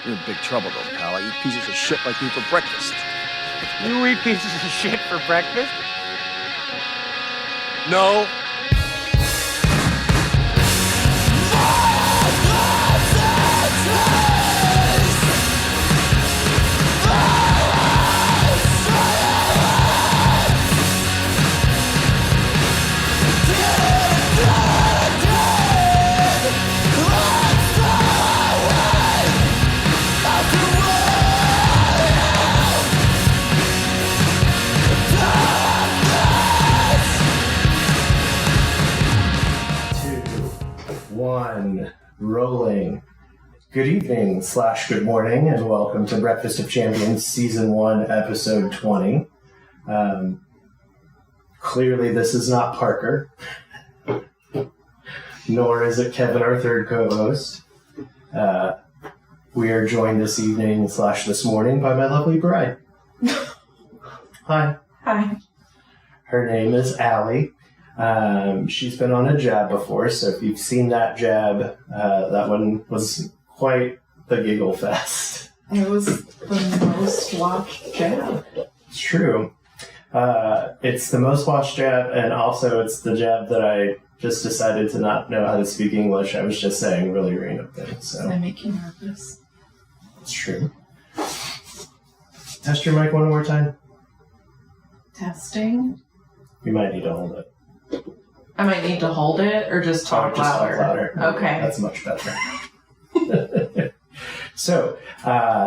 You're in big trouble, though, pal. I eat pieces of shit like me for breakfast. You eat pieces of shit for breakfast? No. Rolling. Good evening / good morning, and welcome to Breakfast of Champions Season 1, Episode 20. Clearly this is not Parker, nor is it Kevin, our third co-host. We are joined this evening / this morning by my lovely bride. Hi. Hi. Her name is Allie. She's been on a jab before, so if you've seen that jab, that one was quite the giggle fest. It was the most watched jab. It's true. It's the most watched jab, and also it's the jab that I just decided to not know how to speak English. I was just saying really random things. So. Does that make you nervous? It's true. Test your mic one more time. Testing. You might need to hold it. I might need to hold it or just talk louder. Talk louder. Okay. That's much better. So,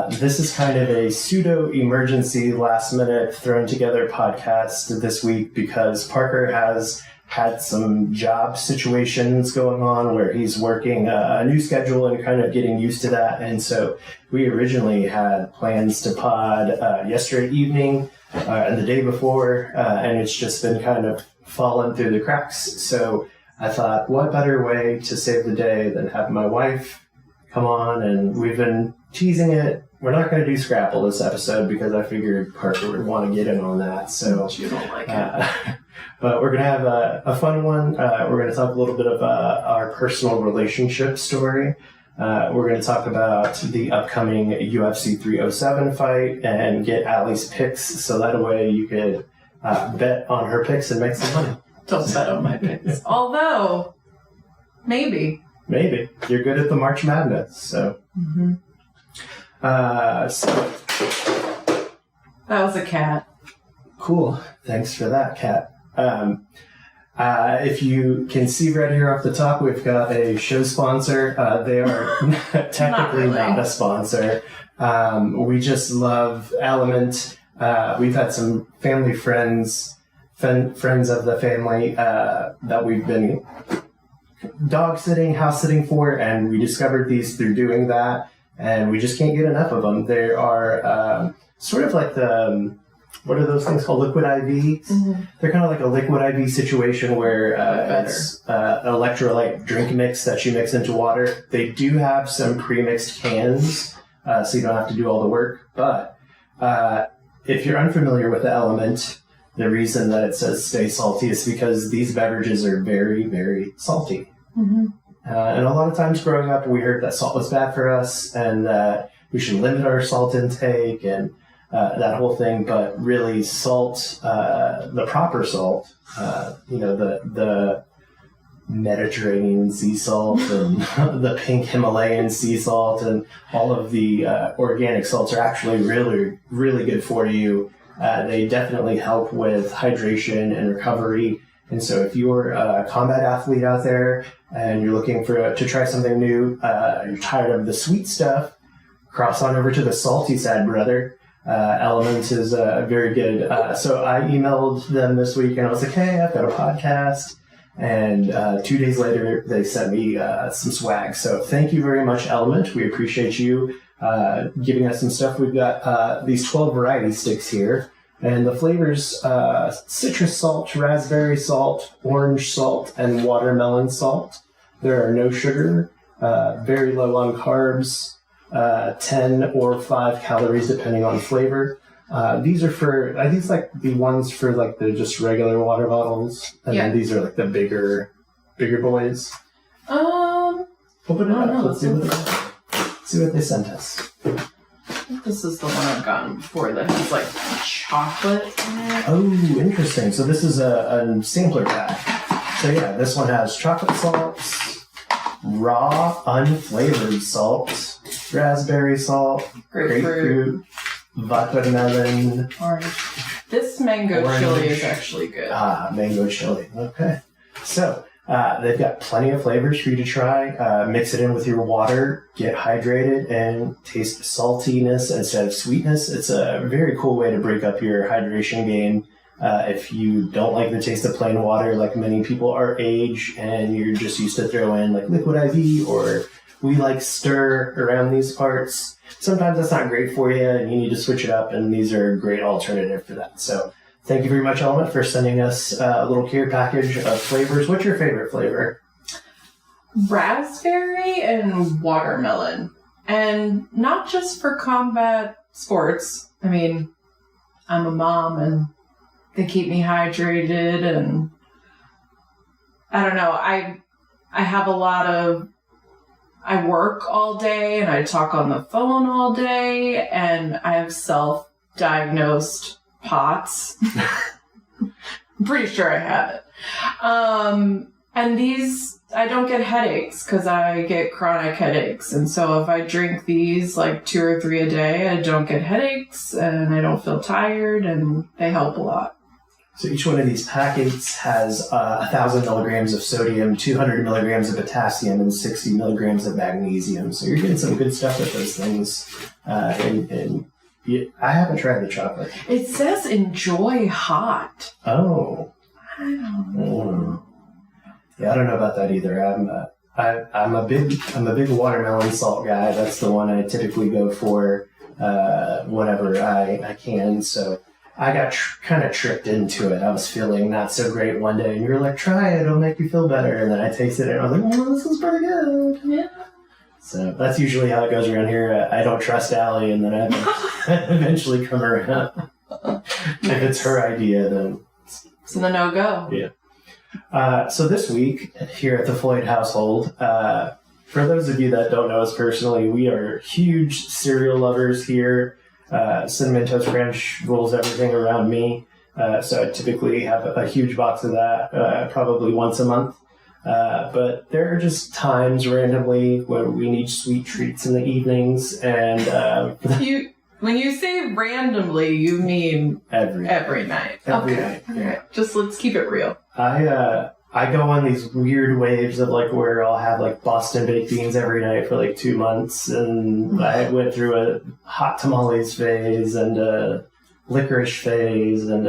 this is kind of a pseudo-emergency, last-minute, thrown-together podcast this week because Parker has had some job situations going on where he's working a new schedule and kind of getting used to that. And so we originally had plans to pod yesterday evening and the day before, and it's just been kind of fallen through the cracks. So I thought, what better way to save the day than have my wife come on, and we've been teasing it. We're not going to do Scrapple this episode because I figured Parker would want to get in on that. So you don't like it. But we're going to have a fun one. We're going to talk a little bit of our personal relationship story. We're going to talk about the upcoming UFC 307 fight and get Allie's picks, so that way you could bet on her picks and make some money. Don't bet on my picks. Although, maybe. Maybe. You're good at the March Madness, so. Mm-hmm. So. That was a cat. Cool. Thanks for that, cat. If you can see right here off the top, we've got a show sponsor. They are technically not a sponsor. We just love Element. We've had some family friends of the family that we've been dog sitting, house sitting for, and we discovered these through doing that, and we just can't get enough of them. They are sort of like the, what are those things called? Liquid IVs? Mm-hmm. They're kind of like a liquid IV situation where it's electrolyte drink mix that you mix into water. They do have some pre-mixed cans, so you don't have to do all the work, but if you're unfamiliar with the Element, the reason that it says stay salty is because these beverages are very, very salty. Mm-hmm. And a lot of times growing up, we heard that salt was bad for us and that we should limit our salt intake and that whole thing. But really, salt, the proper salt, the Mediterranean sea salt and the pink Himalayan sea salt and all of the organic salts are actually really, really good for you. They definitely help with hydration and recovery. And so if you're a combat athlete out there and you're looking to try something new, you're tired of the sweet stuff, cross on over to the salty side, brother. Element is very good. So I emailed them this week and I was like, hey, I've got a podcast. And 2 days later, they sent me some swag. So thank you very much, Element. We appreciate you giving us some stuff. We've got these 12 variety sticks here. And the flavors, citrus salt, raspberry salt, orange salt, and watermelon salt. There are no sugar, very low on carbs, 10 or 5 calories depending on flavor. These are these like the ones for like the just regular water bottles? And then these are like the bigger boys? Open it up. Let's see what they are. see what they sent us. This is the one I've gotten before that has like chocolate in it. Oh, interesting. So this is a sampler pack. So yeah, this one has chocolate salts, raw, unflavored salt, raspberry salt, grapefruit, watermelon, orange. This mango chili is actually good. Ah, mango chili. Okay. So they've got plenty of flavors for you to try. Mix it in with your water, get hydrated, and taste saltiness instead of sweetness. It's a very cool way to break up your hydration game. If you don't like the taste of plain water, like many people our age, and you're just used to throw in like liquid IV, or we like stir around these parts, sometimes that's not great for you, and you need to switch it up, and these are a great alternative for that. So thank you very much, Element, for sending us a little care package of flavors. What's your favorite flavor? Raspberry and watermelon. And not just for combat sports. I mean, I'm a mom, and they keep me hydrated, and I don't know, I have a lot of, I work all day, and I talk on the phone all day, and I have self-diagnosed POTS. I'm pretty sure I have it. And these, I don't get headaches because I get chronic headaches. And so if I drink these like 2 or 3 a day, I don't get headaches and I don't feel tired, and they help a lot. So each one of these packets has 1,000 milligrams of sodium, 200 milligrams of potassium, and 60 milligrams of magnesium. So you're getting some good stuff with those things. And I haven't tried the chocolate. It says enjoy hot. Oh. I don't know. Yeah, I don't know about that either. I'm a big watermelon salt guy. That's the one I typically go for whenever I can. So I got kind of tricked into it. I was feeling not so great one day, and you were like, "Try it; it'll make you feel better." And then I tasted it, and I was like, "Well, this is pretty good." Yeah. So that's usually how it goes around here. I don't trust Allie, and then I eventually come around. If it's her idea, then it's a no-go. Yeah. So this week here at the Floyd household, for those of you that don't know us personally, we are huge cereal lovers here. Cinnamon Toast Crunch rules everything around me. So I typically have a huge box of that, probably once a month. But there are just times randomly where we need sweet treats in the evenings, and when you say randomly, you mean every night. Every night. Okay. Just let's keep it real. I go on these weird waves of like where I'll have like Boston baked beans every night for like 2 months, and I went through a hot tamales phase and a licorice phase, and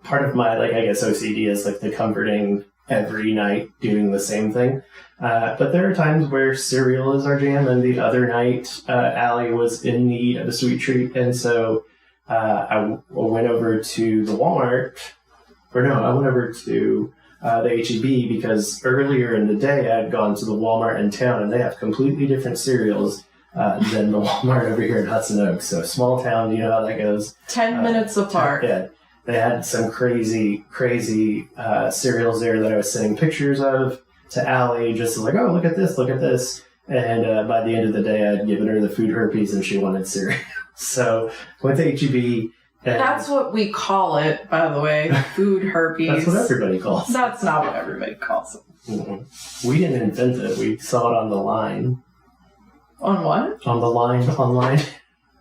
part of my like I guess OCD is like the comforting every night doing the same thing. But there are times where cereal is our jam, and the other night Allie was in need of a sweet treat, and so I went over to the Walmart, I went over to the H-E-B because earlier in the day I had gone to the Walmart in town, and they have completely different cereals than the Walmart over here in Hudson Oaks. So small town, you know how that goes. 10 minutes apart. Yeah. They had some crazy cereals there that I was sending pictures of to Allie, just like, oh, look at this. And by the end of the day, I'd given her the food herpes, and she wanted cereal. So went to H-E-B. That's what we call it, by the way, food herpes. That's what everybody calls it. That's not what everybody calls it. Mm-hmm. We didn't invent it. We saw it on the line. On what? On the line, online.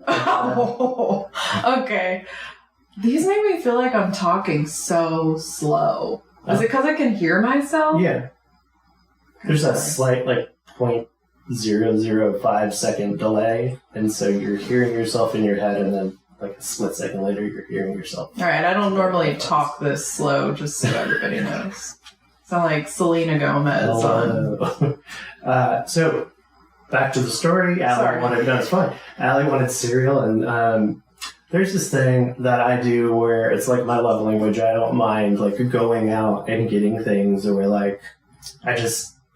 Oh, okay. These make me feel like I'm talking so slow. Is it because I can hear myself? Yeah. There's a slight, like, 0.005 second delay, and so you're hearing yourself in your head, and then, like, a split second later, you're hearing yourself. All right, I don't normally talk this slow, just so everybody knows. Sound like Selena Gomez So, back to the story. Allie wanted cereal, and there's this thing that I do where it's like my love language. I don't mind like going out and getting things, or like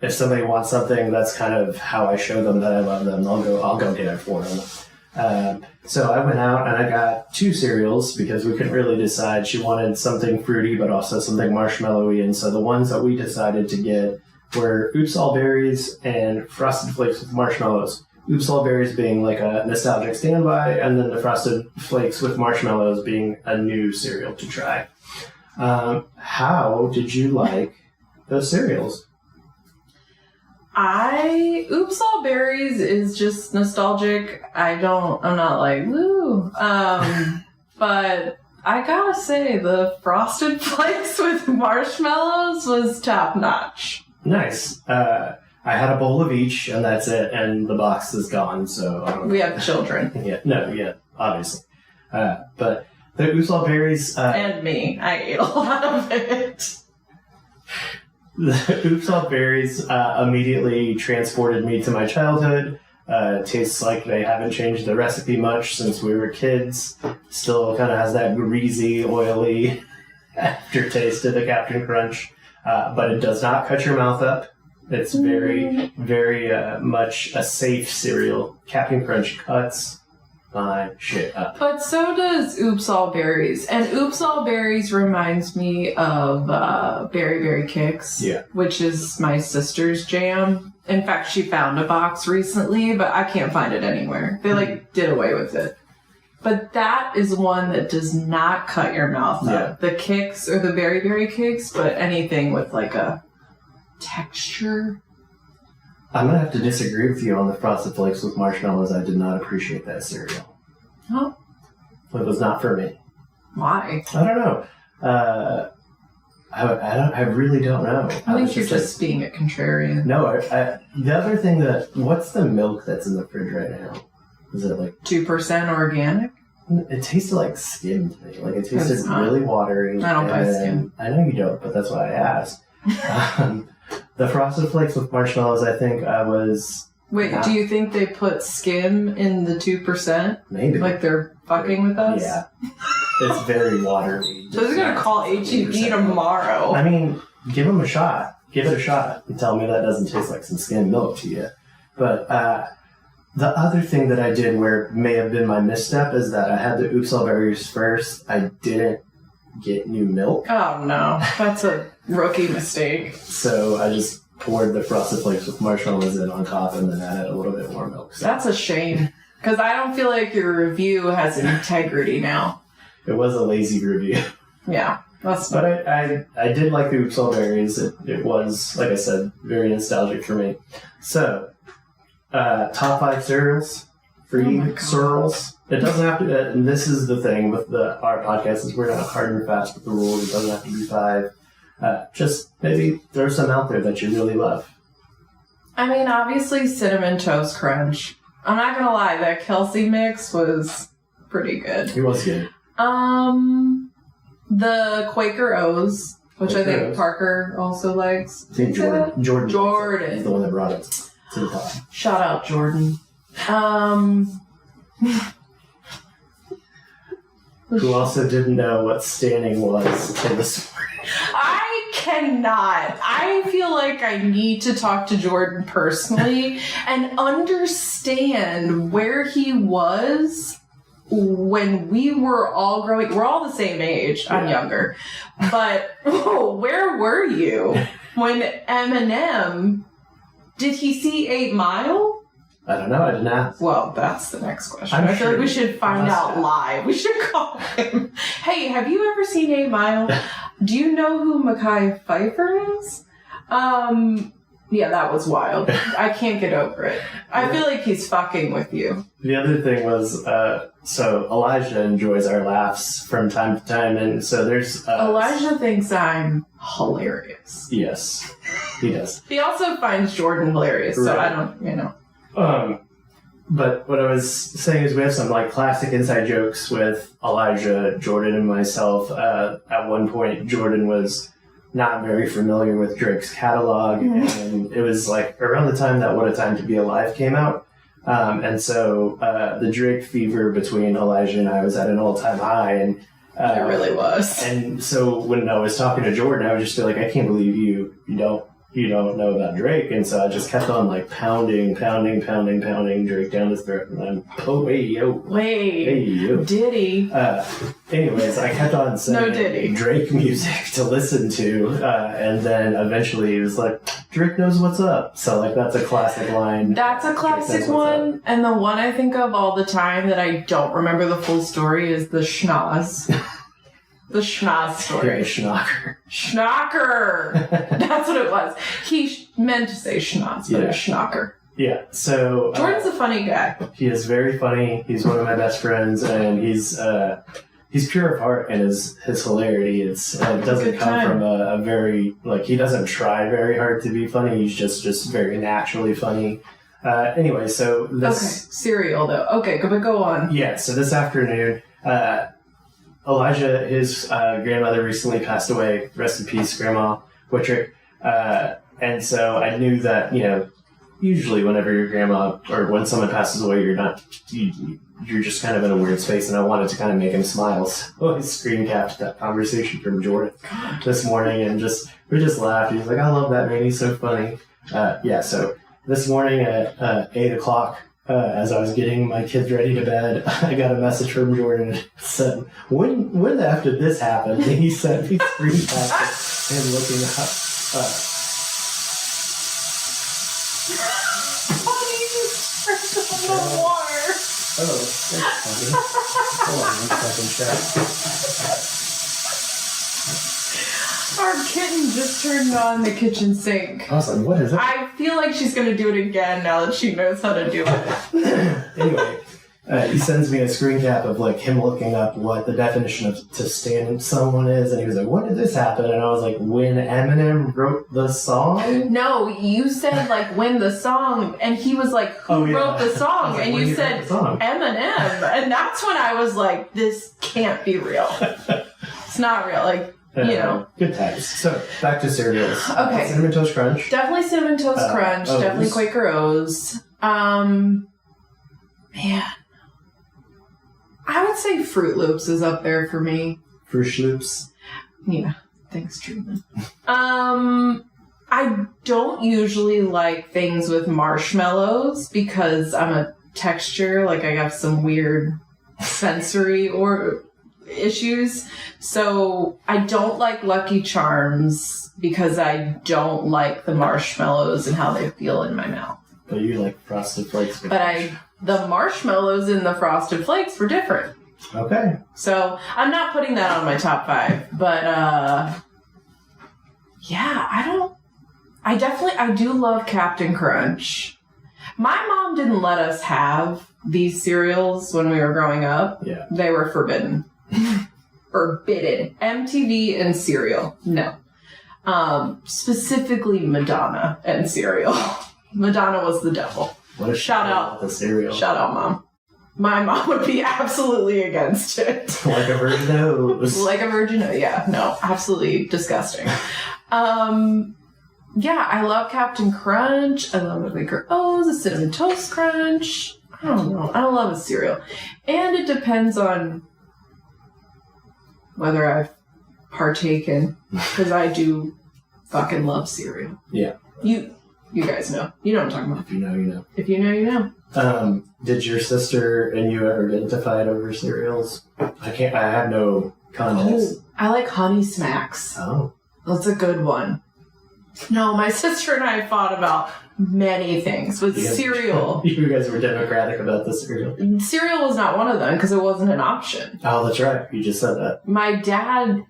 if somebody wants something, that's kind of how I show them that I love them. I'll go get it for them. So I went out and I got 2 cereals because we couldn't really decide. She wanted something fruity, but also something marshmallowy. And so the ones that we decided to get were Oops All Berries and Frosted Flakes with marshmallows. Oops All Berries being like a nostalgic standby, and then the Frosted Flakes with Marshmallows being a new cereal to try. How did you like those cereals? Oops All Berries is just nostalgic. I'm not like, woo. But I gotta say, the Frosted Flakes with Marshmallows was top notch. Nice. I had a bowl of each, and that's it, and the box is gone, so I don't know. We have children. Obviously. But the Oops All Berries... and me. I ate a lot of it. The Oops All Berries immediately transported me to my childhood. Tastes like they haven't changed the recipe much since we were kids. Still kind of has that greasy, oily aftertaste of the Captain Crunch. But it does not cut your mouth up. It's very, very much a safe cereal. Captain Crunch cuts my shit up. But so does Oops All Berries. And Oops All Berries reminds me of Berry Berry Kicks, which is my sister's jam. In fact, she found a box recently, but I can't find it anywhere. They did away with it. But that is one that does not cut your mouth up. The Kicks or the Berry Berry Kicks, but anything with like a texture. I'm going to have to disagree with you on the Frosted Flakes with Marshmallows. I did not appreciate that cereal. Oh. It was not for me. Why? I don't know. I really don't know. I think you're just being a contrarian. No, the other thing what's the milk that's in the fridge right now? Is it like 2% organic? It tasted like skim to me. Like it tasted really watery. I don't buy skim. I know you don't, but that's why I asked. The Frosted Flakes with Marshmallows, I think I was... Wait, do you think they put skim in the 2%? Maybe. Like they're fucking with us? Yeah. It's very watery. So they're going to call H-E-B tomorrow. I mean, give them a shot. Give it a shot. And tell me that doesn't taste like some skim milk to you. But the other thing that I did where it may have been my misstep is that I had the Oops All Berries first. I didn't get new milk. Oh, no. That's a rookie mistake. So I just poured the Frosted Flakes with Marshmallows in on top and then added a little bit more milk. So. That's a shame. Because I don't feel like your review has integrity now. It was a lazy review. Yeah. But I did like the Oops All Berries. It was, like I said, very nostalgic for me. So, top 5 cereals for you, cereals. It doesn't have to, and this is the thing with our podcast, is we're not hard and fast with the rules. It doesn't have to be 5. Just maybe throw some out there that you really love. I mean, obviously, Cinnamon Toast Crunch. I'm not going to lie, that Kelsey mix was pretty good. It was good. The Quaker O's, which Quaker I think O's. Parker also likes. I think Jordan is the one that brought it to the top. Shout out, Jordan. Who also didn't know what standing was in this morning. I cannot. I feel like I need to talk to Jordan personally and understand where he was when we were all growing. We're all the same age. I'm younger. But where were you when Eminem, did he see 8 Mile? I don't know. I didn't ask. Well, that's the next question. I feel like we should find out live. We should call him. Hey, have you ever seen 8 Mile? Do you know who Mekhi Phifer is? Yeah, that was wild. I can't get over it. I feel like he's fucking with you. The other thing was, so Elijah enjoys our laughs from time to time, and so there's... Elijah thinks I'm hilarious. Yes, he does. He also finds Jordan hilarious, so Right. I don't, But what I was saying is we have some like classic inside jokes with Elijah, Jordan, and myself. At one point, Jordan was not very familiar with Drake's catalog, and it was like around the time that What a Time to Be Alive came out. And so the Drake fever between Elijah and I was at an all-time high. And it really was. And so when I was talking to Jordan, I would just be like, I can't believe you don't you don't know about Drake. And so I just kept on like pounding Drake down his throat. And I'm, oh, hey, yo. Hey, yo. Diddy. Anyways, I kept on saying No Diddy. Drake music to listen to. And then eventually he was like, Drake knows what's up. So like that's a classic line. That's a classic one. And the one I think of all the time that I don't remember the full story is the schnoz. The schnoz story. Schnocker. Schnocker! That's what it was. He meant to say schnoz, but it was schnocker. Yeah, so... Jordan's a funny guy. He is very funny. He's one of my best friends, and he's pure of heart, and his hilarity it doesn't come from a very... Like, he doesn't try very hard to be funny. He's just very naturally funny. Anyway, so this... Okay, cereal, though. Okay, but go on. Yeah, so this afternoon... Elijah, his grandmother recently passed away. Rest in peace, Grandma Whitrick. And so I knew that, usually whenever your grandma or when someone passes away, you're just kind of in a weird space, and I wanted to kind of make him smile. So I screen capped that conversation from Jordan this morning, and we just laughed. He was like, I love that man. He's so funny. So this morning at 8 o'clock, as I was getting my kids ready to bed, I got a message from Jordan that said, when after this happened? And he sent me screen caps and looking up. Honey, just turned on the water. Oh, that's funny. Hold on 1 second, chat. Our kitten just turned on the kitchen sink. I was like, what is that? I feel like she's going to do it again now that she knows how to do it. Anyway, he sends me a screen cap of like him looking up what the definition of to stand someone is, and he was like, when did this happen? And I was like, when Eminem wrote the song? No, you said like when the song, and he was like, who wrote the song? And you said Eminem, and that's when I was like, this can't be real. It's not real. Like, good times. So, back to cereals. Okay. Cinnamon Toast Crunch. Definitely Cinnamon Toast Crunch. O's. Definitely Quaker O's. Man. I would say Fruit Loops is up there for me. Fruit Loops. Yeah. Thanks, Truman. I don't usually like things with marshmallows because I'm a texture. Like, I have some weird sensory issues. So I don't like Lucky Charms because I don't like the marshmallows and how they feel in my mouth. But you like Frosted Flakes. But the marshmallows in the Frosted Flakes were different. Okay. So I'm not putting that on my top 5. But I do love Captain Crunch. My mom didn't let us have these cereals when we were growing up. Yeah. They were forbidden. Forbidden. MTV and cereal. No. Specifically Madonna and cereal. Madonna was the devil. What a shout out the cereal. Shout out, Mom. My mom would be absolutely against it. Like a virgin nose. Like a virgin nose. Yeah, no, absolutely disgusting. I love Captain Crunch. I love the Quaker O's, the Cinnamon Toast Crunch. I don't know. I love a cereal. And it depends on whether I've partaken, because I do fucking love cereal. Yeah. You guys know. You know what I'm talking about. If you know, you know. If you know, you know. Did your sister and you ever get into fight over cereals? I have no context. Oh, I like Honey Smacks. Oh. That's a good one. No, my sister and I fought about many things with cereal. You guys were democratic about the cereal. Cereal was not one of them because it wasn't an option. Oh, that's right. You just said that. My dad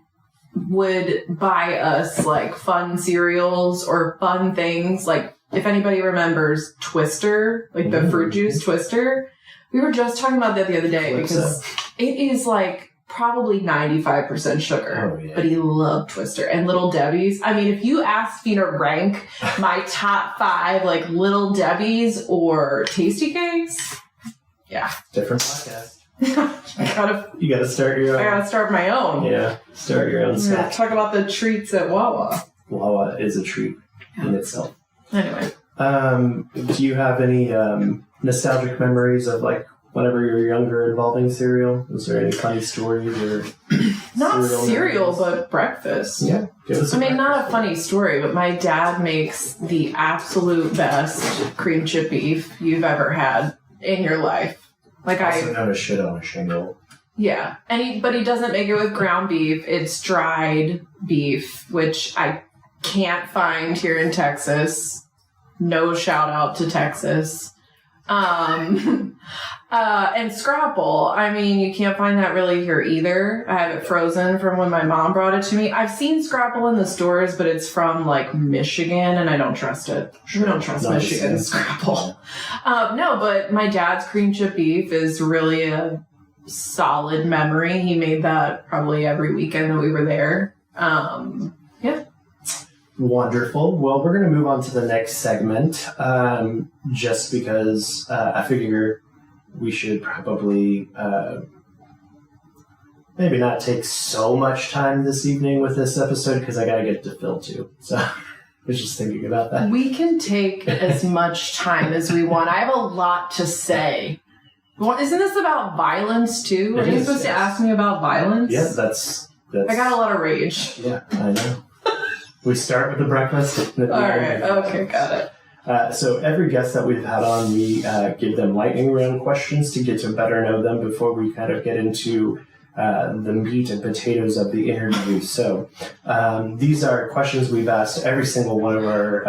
would buy us like fun cereals or fun things. Like if anybody remembers Twister, like the fruit juice Twister. We were just talking about that the other day because it is like probably 95% sugar, but he loved Twister and Little Debbie's. I mean, if you asked me to rank my top 5, like Little Debbie's or Tasty Cakes, different podcast. You gotta start your own. I gotta start my own. Yeah, start your own snack. Talk about the treats at Wawa. Wawa is a treat in itself. Anyway. Do you have any nostalgic memories of like whenever you were younger involving cereal? Was there any funny stories or not cereal, but breakfast? Yeah, give us. Not a funny story, but my dad makes the absolute best cream chip beef you've ever had in your life. Like also known as shit on a shingle. Yeah, but he doesn't make it with ground beef. It's dried beef, which I can't find here in Texas. No shout out to Texas. And scrapple. I mean, you can't find that really here either. I have it frozen from when my mom brought it to me. I've seen scrapple in the stores, but it's from like Michigan, and I don't trust it. Sure. We don't trust Michigan scrapple. No, but my dad's cream chip beef is really a solid memory. He made that probably every weekend that we were there. Yeah. Wonderful. Well, we're going to move on to the next segment, just because I figure we should probably maybe not take so much time this evening with this episode, because I got to get to Phil too. So I was just thinking about that. We can take as much time as we want. I have a lot to say. Isn't this about violence too? Are you supposed to ask me about violence? Yeah, that's... I got a lot of rage. Yeah, I know. We start with the breakfast. All right. Okay, got it. So every guest that we've had on, we give them lightning round questions to get to better know them before we kind of get into the meat and potatoes of the interview. So these are questions we've asked every single one of our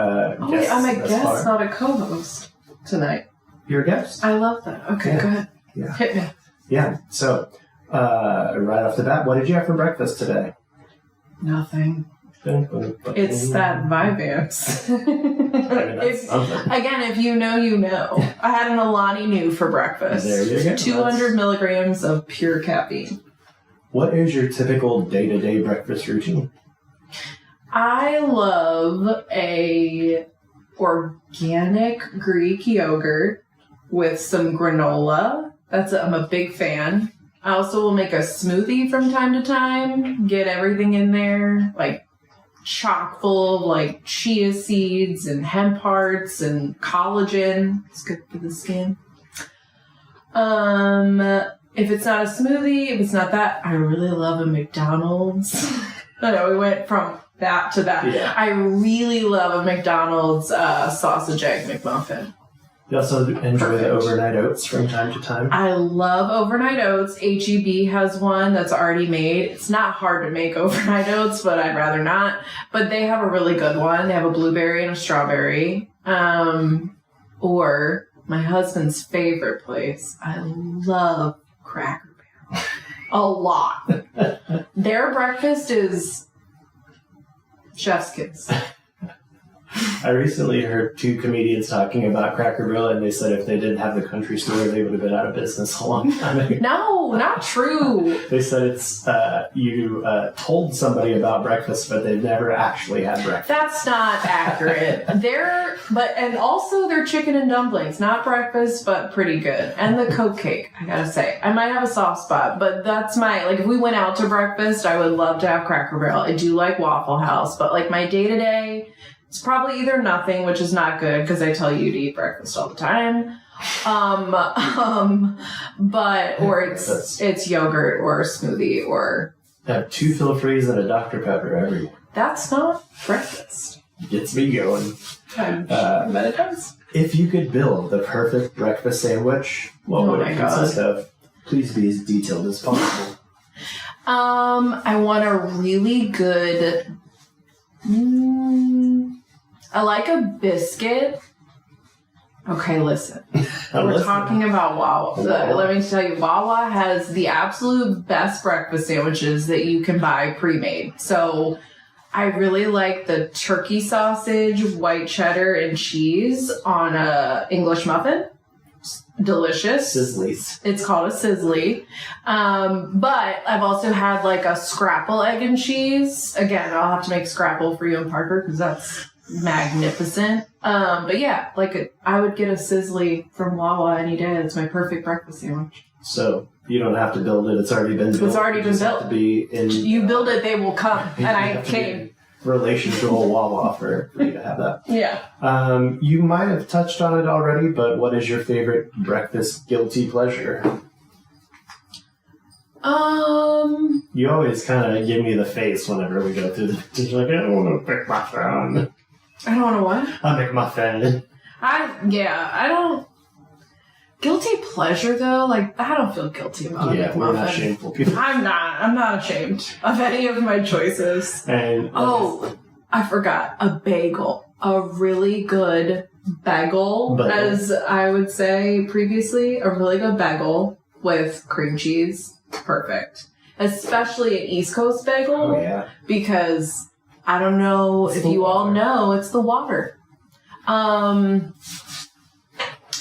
guests. Wait, I'm a guest, not a co-host tonight. You're a guest? I love that. Okay, yeah. Go ahead. Yeah. Hit me. Yeah. So right off the bat, what did you have for breakfast today? Nothing. It's that Vyvanse. Again, if you know, you know. I had an Alani Nu for breakfast. There you go. 200 milligrams of pure caffeine. What is your typical day-to-day breakfast routine? I love a organic Greek yogurt with some granola. I'm a big fan. I also will make a smoothie from time to time. Get everything in there, like chock full of like chia seeds and hemp hearts and collagen. It's good for the skin. If it's not a smoothie, if it's not that, I really love a McDonald's. I know we went from that to that. Yeah. I really love a McDonald's sausage egg McMuffin. You also enjoy the overnight oats from time to time? I love overnight oats. HEB has one that's already made. It's not hard to make overnight oats, but I'd rather not. But they have a really good one. They have a blueberry and a strawberry. Or my husband's favorite place. I love Cracker Barrel. A lot. Their breakfast is chef's kiss. I recently heard two comedians talking about Cracker Barrel, and they said if they didn't have the country store, they would have been out of business a long time ago. No, not true. They said it's you told somebody about breakfast, but they've never actually had breakfast. That's not accurate. And also their chicken and dumplings, not breakfast, but pretty good. And the Coke cake, I gotta say. I might have a soft spot, but that's if we went out to breakfast, I would love to have Cracker Barrel. I do like Waffle House, but like my day-to-day, it's probably either nothing, which is not good because I tell you to eat breakfast all the time. Or it's yogurt or a smoothie or have 2 Phil-Frees and a Dr. Pepper every. That's not breakfast. Gets me going. But it does. If you could build the perfect breakfast sandwich, what would it consist of? Please be as detailed as possible. I want a really good. I like a biscuit. Okay, listen. We're talking about Wawa. Let me tell you, Wawa has the absolute best breakfast sandwiches that you can buy pre-made. So I really like the turkey sausage, white cheddar, and cheese on a English muffin. Delicious. Sizzlies. It's called a sizzly. But I've also had like a scrapple egg and cheese. Again, I'll have to make scrapple for you and Parker because that's magnificent. But yeah, I would get a sizzly from Wawa any day. It's my perfect breakfast sandwich. So you don't have to build it. It's already been built. It's already been built. Have to be in, you build it, they will come. And I came. relational Wawa for you to have that. Yeah. You might have touched on it already, but what is your favorite breakfast guilty pleasure? You always kind of give me the face whenever we go through the... You're like, I don't want to pick my phone. I don't want to what? I make my phone. I don't... Guilty pleasure, though, like, I don't feel guilty about it. Yeah, we're not shameful people. I'm not ashamed of any of my choices. And I forgot. A bagel. A really good bagel, as I would say previously. A really good bagel with cream cheese. Perfect. Especially an East Coast bagel. Oh, yeah. Because, I don't know if you all know, it's the water.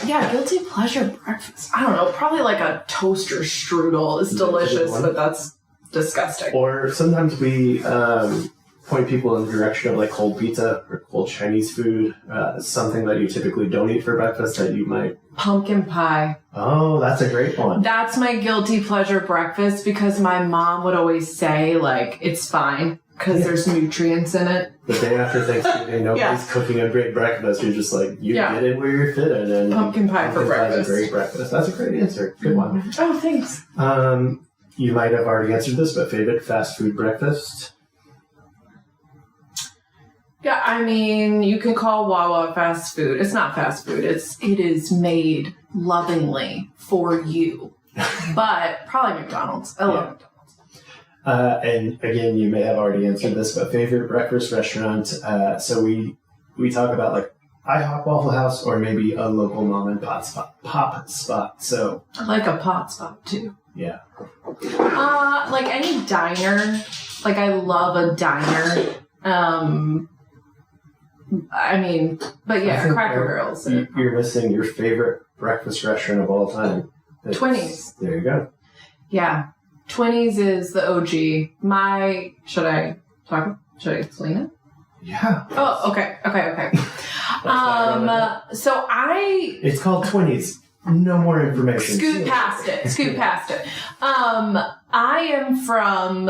Yeah, guilty pleasure breakfast. I don't know, probably like a toaster strudel is delicious, but that's disgusting. Or sometimes we point people in the direction of like cold pizza or cold Chinese food, something that you typically don't eat for breakfast that you might... Pumpkin pie. Oh, that's a great one. That's my guilty pleasure breakfast because my mom would always say, like, it's fine because there's nutrients in it. The day after Thanksgiving, nobody's cooking a great breakfast. You're just like, you get in where you're fitting. And pumpkin pie for breakfast. Is a great breakfast. That's a great answer. Good one. Oh, thanks. You might have already answered this, but favorite fast food breakfast? Yeah, I mean, you can call Wawa fast food. It's not fast food. It is made lovingly for you. But probably McDonald's. I love McDonald's. And again, you may have already answered this, but favorite breakfast restaurant. So we talk about like IHOP, Waffle House, or maybe a local mom and pop spot. So I like a pot spot too. Yeah. Like any diner. Like I love a diner. I mean, but yeah, Cracker Barrel's. You're missing your favorite breakfast restaurant of all time. 20s. There you go. Yeah. 20s is the OG. Should I explain it? Yeah. Oh, okay. So it's called 20s. No more information. Scoot past it. I am from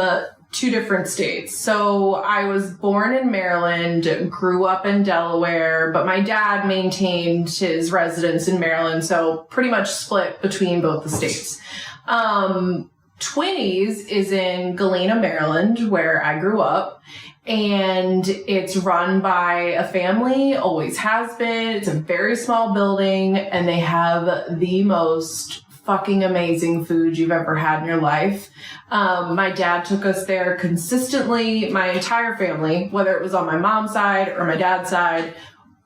2 different states. So I was born in Maryland, grew up in Delaware, but my dad maintained his residence in Maryland, so pretty much split between both the states. 20s is in Galena, Maryland, where I grew up, and it's run by a family, always has been. It's a very small building, and they have the most fucking amazing food you've ever had in your life. My dad took us there consistently. My entire family, whether it was on my mom's side or my dad's side,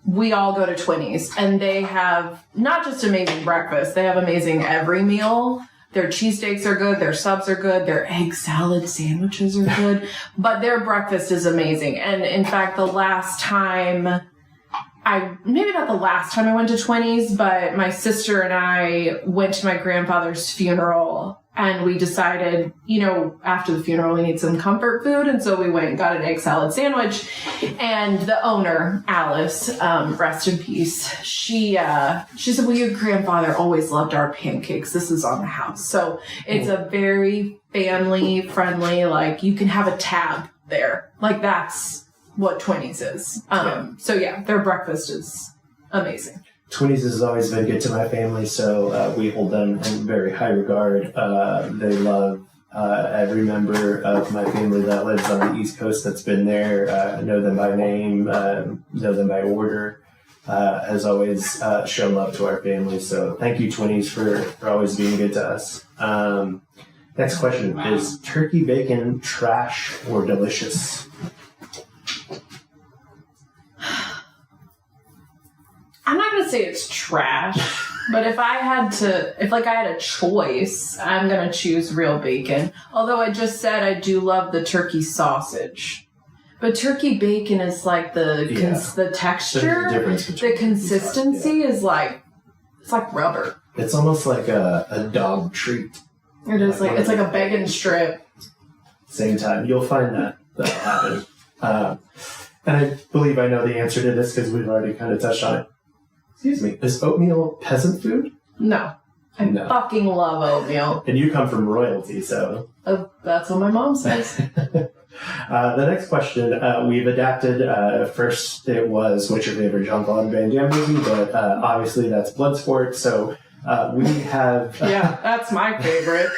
we all go to 20s. And they have not just amazing breakfast, they have amazing every meal. Their cheesesteaks are good, their subs are good, their egg salad sandwiches are good, but their breakfast is amazing. And in fact, maybe not the last time I went to 20s, but my sister and I went to my grandfather's funeral, and we decided, after the funeral, we need some comfort food. And so we went and got an egg salad sandwich. And the owner, Alice, rest in peace, she said, well, your grandfather always loved our pancakes. This is on the house. So it's a very family friendly, like you can have a tab there. Like that's what 20s is. So yeah, their breakfast is amazing. 20s has always been good to my family, so we hold them in very high regard. They love every member of my family that lives on the East Coast that's been there, know them by name, know them by order, has always shown love to our family. So thank you, 20s, for always being good to us. Next question. Is turkey bacon trash or delicious? I'm not going to say it's trash, but if I had a choice, I'm going to choose real bacon. Although I just said I do love the turkey sausage. But turkey bacon is like the texture, the consistency is like, it's like rubber. It's almost like a dog treat. It is it's like a bacon strip. Same time. You'll find that'll happen. And I believe I know the answer to this because we've already kind of touched on it. Excuse me. Is oatmeal peasant food? No. I fucking love oatmeal. And you come from royalty, so... That's what my mom says. The next question, we've adapted, first it was what's your favorite Jean-Claude Van Damme movie, but obviously that's Bloodsport, so we have... Yeah, that's my favorite.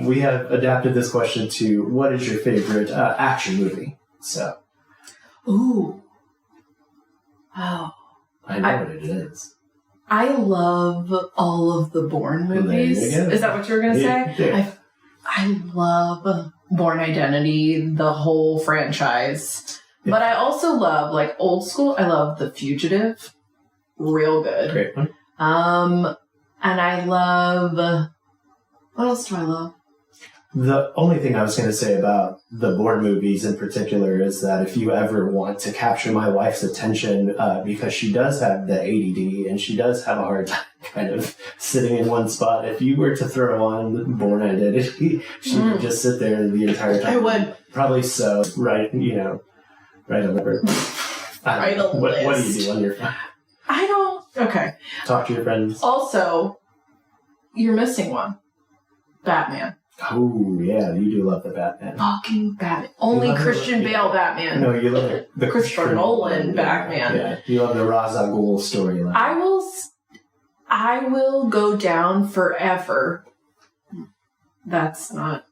We have adapted this question to what is your favorite action movie? So... Ooh. Oh. I know what it is. I love all of the Bourne movies. Is that what you were going to say? Yeah. I love Bourne Identity, the whole franchise. Yeah. But I also love, like, old school. I love The Fugitive. Real good. Great one. And I love... What else do I love? The only thing I was going to say about the Bourne movies in particular is that if you ever want to capture my wife's attention, because she does have the ADD and she does have a hard time kind of sitting in one spot, if you were to throw on Bourne Identity, she would just sit there the entire time. I would. Probably so. Write a letter. What do you do on your phone? I don't... Okay. Talk to your friends. Also, you're missing one. Batman. Oh, yeah, you do love the Batman. Fucking Batman. Only Christian Bale Batman. No, you love the Christopher Nolan Batman. Yeah, you love the Ra's al Ghul storyline. I will go down forever. That's not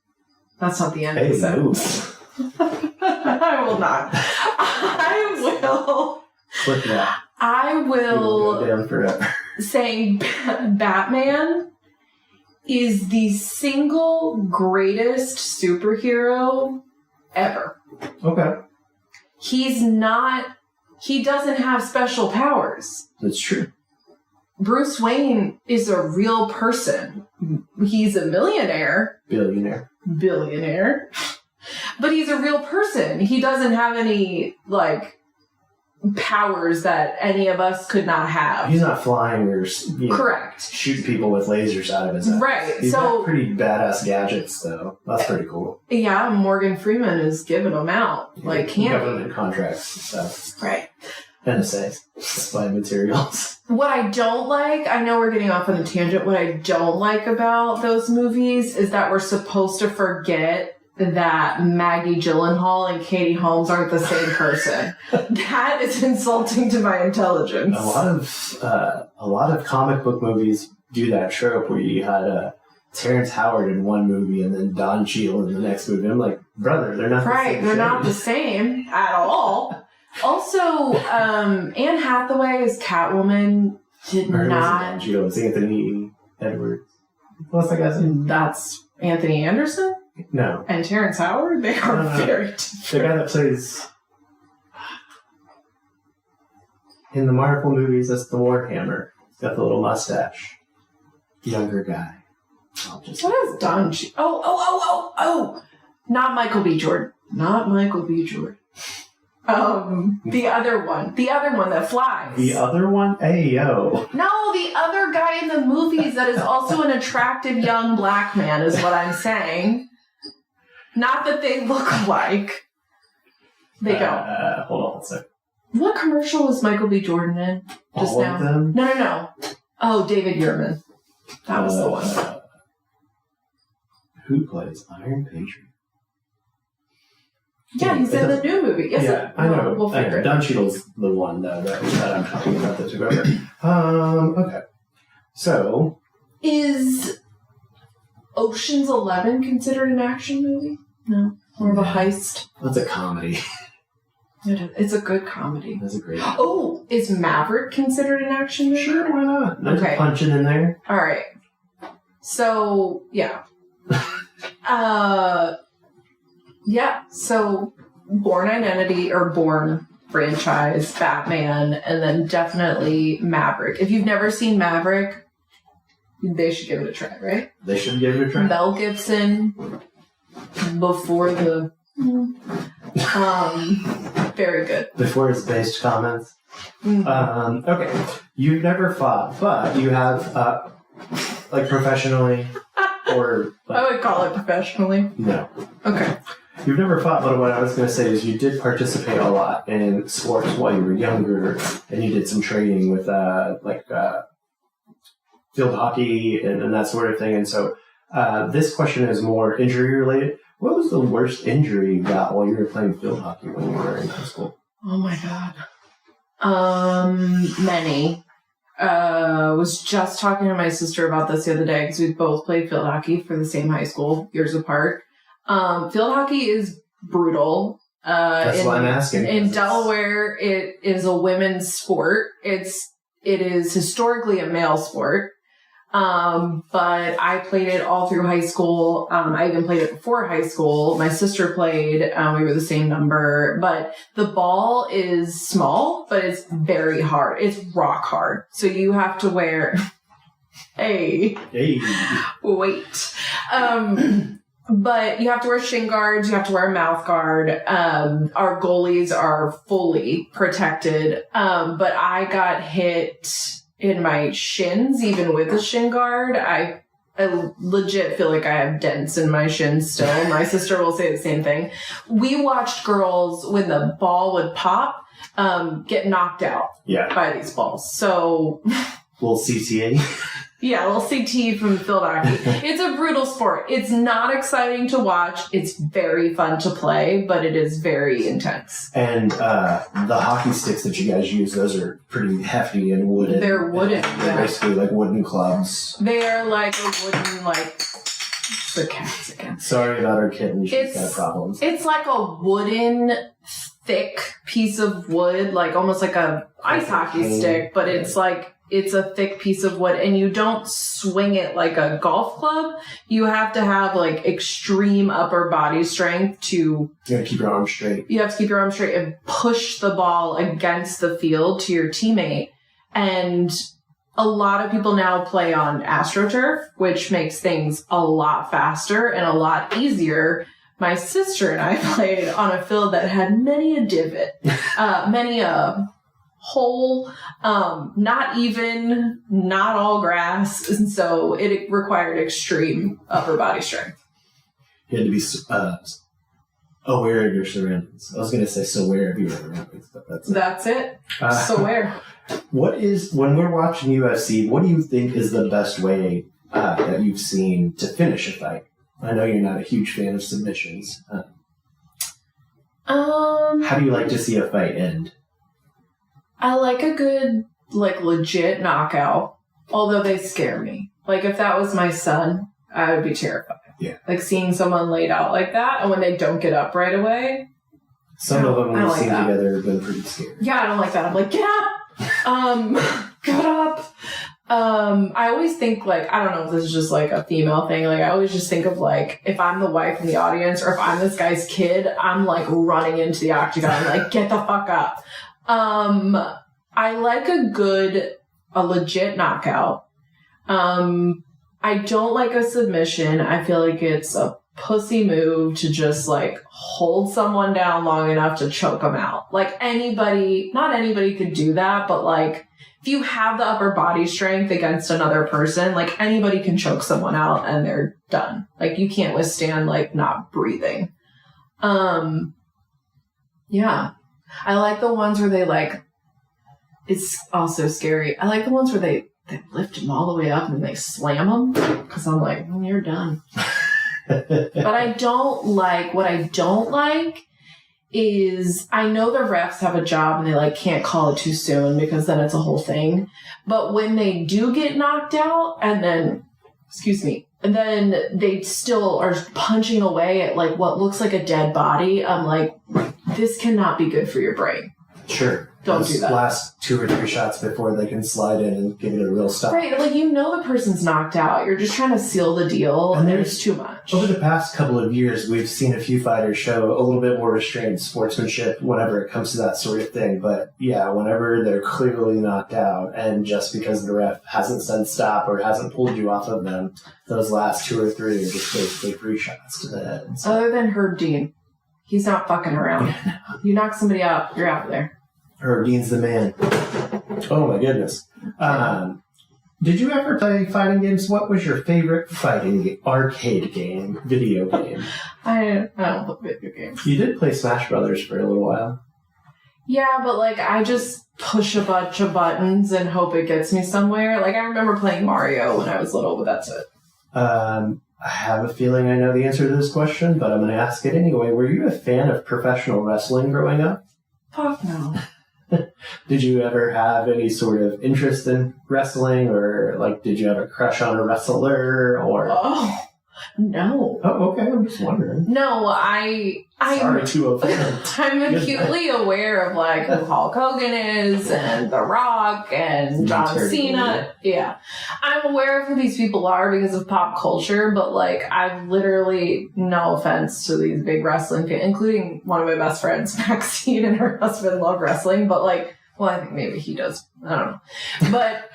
the end of the sentence. I will not. I will. Flip that. I will go down forever. Saying Batman is the single greatest superhero ever. Okay. He doesn't have special powers. That's true. Bruce Wayne is a real person. He's a millionaire. Billionaire. But he's a real person. He doesn't have any, like, powers that any of us could not have. He's not flying or correct. Shoot people with lasers out of his eyes. Right. He's got pretty badass gadgets, though. That's pretty cool. Yeah, Morgan Freeman is giving them out like candy. Government contracts and stuff. Right. NSA. Supply materials. What I don't like, I know we're getting off on a tangent, what I don't like about those movies is that we're supposed to forget that Maggie Gyllenhaal and Katie Holmes aren't the same person. That is insulting to my intelligence. A lot of comic book movies do that trope where you had Terrence Howard in one movie and then Don Cheadle in the next movie. I'm like, brother, they're not the same. Right, they're not the same at all. Also, Anne Hathaway as Catwoman did not. Don Cheadle. It's Anthony Edwards. What's that guy's name? That's Anthony Anderson? No. And Terrence Howard? They are very different. The guy that plays in the Marvel movies, that's the Warhammer. He's got the little mustache. Younger guy. What is Don Cheadle? Oh. Not Michael B. Jordan. The other one that flies. The other one? Ayo. No, the other guy in the movies that is also an attractive young black man is what I'm saying. Not that they look alike. They don't. Hold on a second. What commercial was Michael B. Jordan in just All now? of them? No. Oh, David Yearman. That was the one. Who plays Iron Patriot? Yeah, he's in the new movie. Yes, yeah, I know. We'll figure it. Don Cheadle's the one that I'm talking about that took over. Okay. So, is Ocean's 11 considered an action movie? No, more of a heist. That's a comedy. It's a good comedy. That's a great. Oh, is Maverick considered an action movie? Sure, why not? There's a punching in there. All right. So yeah. Yeah, so Bourne Identity or Bourne franchise, Batman, and then definitely Maverick. If you've never seen Maverick, they should give it a try, right? They should give it a try. Mel Gibson before the... very good. Before his based comments. Mm-hmm. Okay. You've never fought, but you have, like, professionally or... Like, I would call it professionally. No. Okay. You've never fought, but what I was going to say is you did participate a lot in sports while you were younger, and you did some training with, field hockey and that sort of thing. And so this question is more injury-related. What was the worst injury you got while you were playing field hockey when you were in high school? Oh my God. Many. Was just talking to my sister about this the other day because we both played field hockey for the same high school, years apart. Field hockey is brutal. That's why I'm asking. In Delaware, it is a women's sport. It is historically a male sport. But I played it all through high school. I even played it before high school. My sister played, we were the same number, but the ball is small, but it's very hard. It's rock hard. So you have to wear, wait. But you have to wear shin guards. You have to wear a mouth guard. Our goalies are fully protected. But I got hit in my shins, even with a shin guard. I legit feel like I have dents in my shins still. My sister will say the same thing. We watched girls, when the ball would pop, get knocked out by these balls. So... little CTA. Yeah, a little CT from field hockey. It's a brutal sport. It's not exciting to watch. It's very fun to play, but it is very intense. And the hockey sticks that you guys use, those are pretty hefty and wooden. They're wooden. They're basically like wooden clubs. They are like a wooden, the cats again. Sorry about our kitten. She's got problems. It's like a wooden, thick piece of wood, like almost like a ice hockey stick, but it's like... It's a thick piece of wood, and you don't swing it like a golf club. You have to have, like, extreme upper body strength to... You gotta keep your arms straight. You have to keep your arms straight and push the ball against the field to your teammate. And a lot of people now play on AstroTurf, which makes things a lot faster and a lot easier. My sister and I played on a field that had many a divot, many a... hole, not even, not all grass, and so it required extreme upper body strength. You had to be aware of your surroundings. I was going to say so aware of your surroundings, but that's it. So aware. When we're watching UFC, what do you think is the best way that you've seen to finish a fight? I know you're not a huge fan of submissions. How do you like to see a fight end? I like a good, legit knockout, although they scare me. Like, if that was my son, I would be terrified. Yeah. Like, seeing someone laid out like that, and when they don't get up right away. Some of them we've seen together have been pretty scary. Yeah, I don't like that. I'm like, get up! Get up! I always think, I don't know if this is just, a female thing. I always just think of, if I'm the wife in the audience, or if I'm this guy's kid, I'm, running into the octagon, get the fuck up. I like a legit knockout. I don't like a submission. I feel like it's a pussy move to just, hold someone down long enough to choke them out. Not anybody could do that, but, if you have the upper body strength against another person, anybody can choke someone out and they're done. You can't withstand, not breathing. Yeah. I like the ones where they, it's also scary. I like the ones where they lift them all the way up and they slam them. Because I'm like, you're done. But what I don't like is, I know the refs have a job and they, can't call it too soon because then it's a whole thing. But when they do get knocked out and then they still are punching away at, what looks like a dead body, I'm like, this cannot be good for your brain. Sure. Don't do that. Last 2 or 3 shots before they can slide in and give it a real stop. Right, the person's knocked out. You're just trying to seal the deal, and there's too much. Over the past couple of years, we've seen a few fighters show a little bit more restrained sportsmanship whenever it comes to that sort of thing. But yeah, whenever they're clearly knocked out, and just because the ref hasn't said stop or hasn't pulled you off of them, those last 2 or 3 are just basically free shots to the head. So. Other than Herb Dean. He's not fucking around. You knock somebody out, you're out there. Herb Dean's the man. Oh my goodness. Did you ever play fighting games? What was your favorite arcade game, video game? I don't play video games. You did play Smash Brothers for a little while. Yeah, but I just push a bunch of buttons and hope it gets me somewhere. I remember playing Mario when I was little, but that's it. I have a feeling I know the answer to this question, but I'm going to ask it anyway. Were you a fan of professional wrestling growing up? Fuck no. Did you ever have any sort of interest in wrestling, or like, did you have a crush on a wrestler, or? Oh, no. Oh, okay. I'm just wondering. No, Sorry to offend. I'm acutely aware of like who Hulk Hogan is and The Rock and John Cena. Yeah. I'm aware of who these people are because of pop culture, but like I've literally, no offense to these big wrestling fans, including one of my best friends, Maxine, and her husband love wrestling, but like, well, I think maybe he does. I don't know. But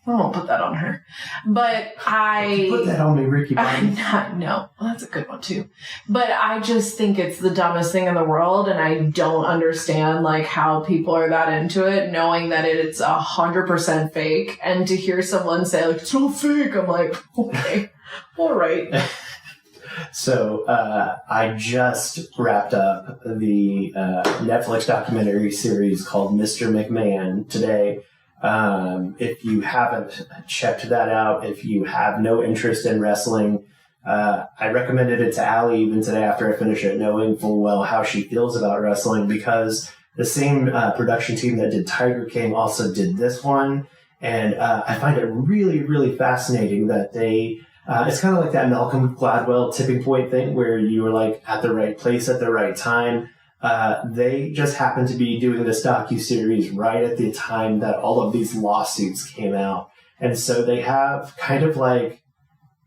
I won't put that on her. But Put that on me, Ricky Bobby. No, well, that's a good one too. But I just think it's the dumbest thing in the world, and I don't understand like how people are that into it, knowing that it's 100% fake. And to hear someone say like it's not fake, I'm like, okay, all right. So I just wrapped up the Netflix documentary series called Mr. McMahon today. If you haven't checked that out, if you have no interest in wrestling, I recommended it to Allie even today after I finished it, knowing full well how she feels about wrestling, because the same production team that did Tiger King also did this one. And I find it really, really fascinating that they... it's kind of like that Malcolm Gladwell tipping point thing where you were like at the right place at the right time. They just happened to be doing this docuseries right at the time that all of these lawsuits came out. And so they have kind of like